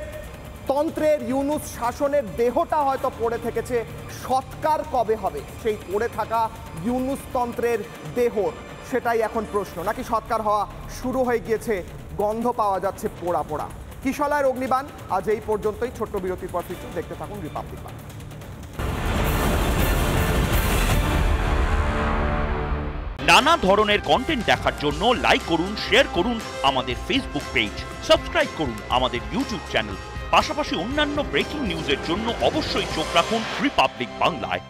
[SPEAKER 1] তন্ত্রের, ইউনূস শাসনের দেহটা হয়তো পড়ে থেকেছে, সৎকার কবে হবে সেই পড়ে থাকা ইউনূস তন্ত্রের দেহর, সেটাই এখন প্রশ্ন। নাকি সৎকার হওয়া শুরু হয়ে গিয়েছে, গন্ধ পাওয়া যাচ্ছে পোড়া পোড়া। কিশলয়ের অগ্নিবাণ আজ এই পর্যন্তই। ছোট্ট বিরতির পর ফিরছি, দেখতে থাকুন রিপাবলিক বাংলা।
[SPEAKER 8] নানা ধরনের কন্টেন্ট দেখার জন্য লাইক করুন, শেয়ার করুন আমাদের ফেসবুক পেজ, সাবস্ক্রাইব করুন আমাদের ইউটিউব চ্যানেল। পাশাপাশি অন্যান্য ব্রেকিং নিউজের জন্য অবশ্যই চোখ রাখুন রিপাবলিক বাংলায়।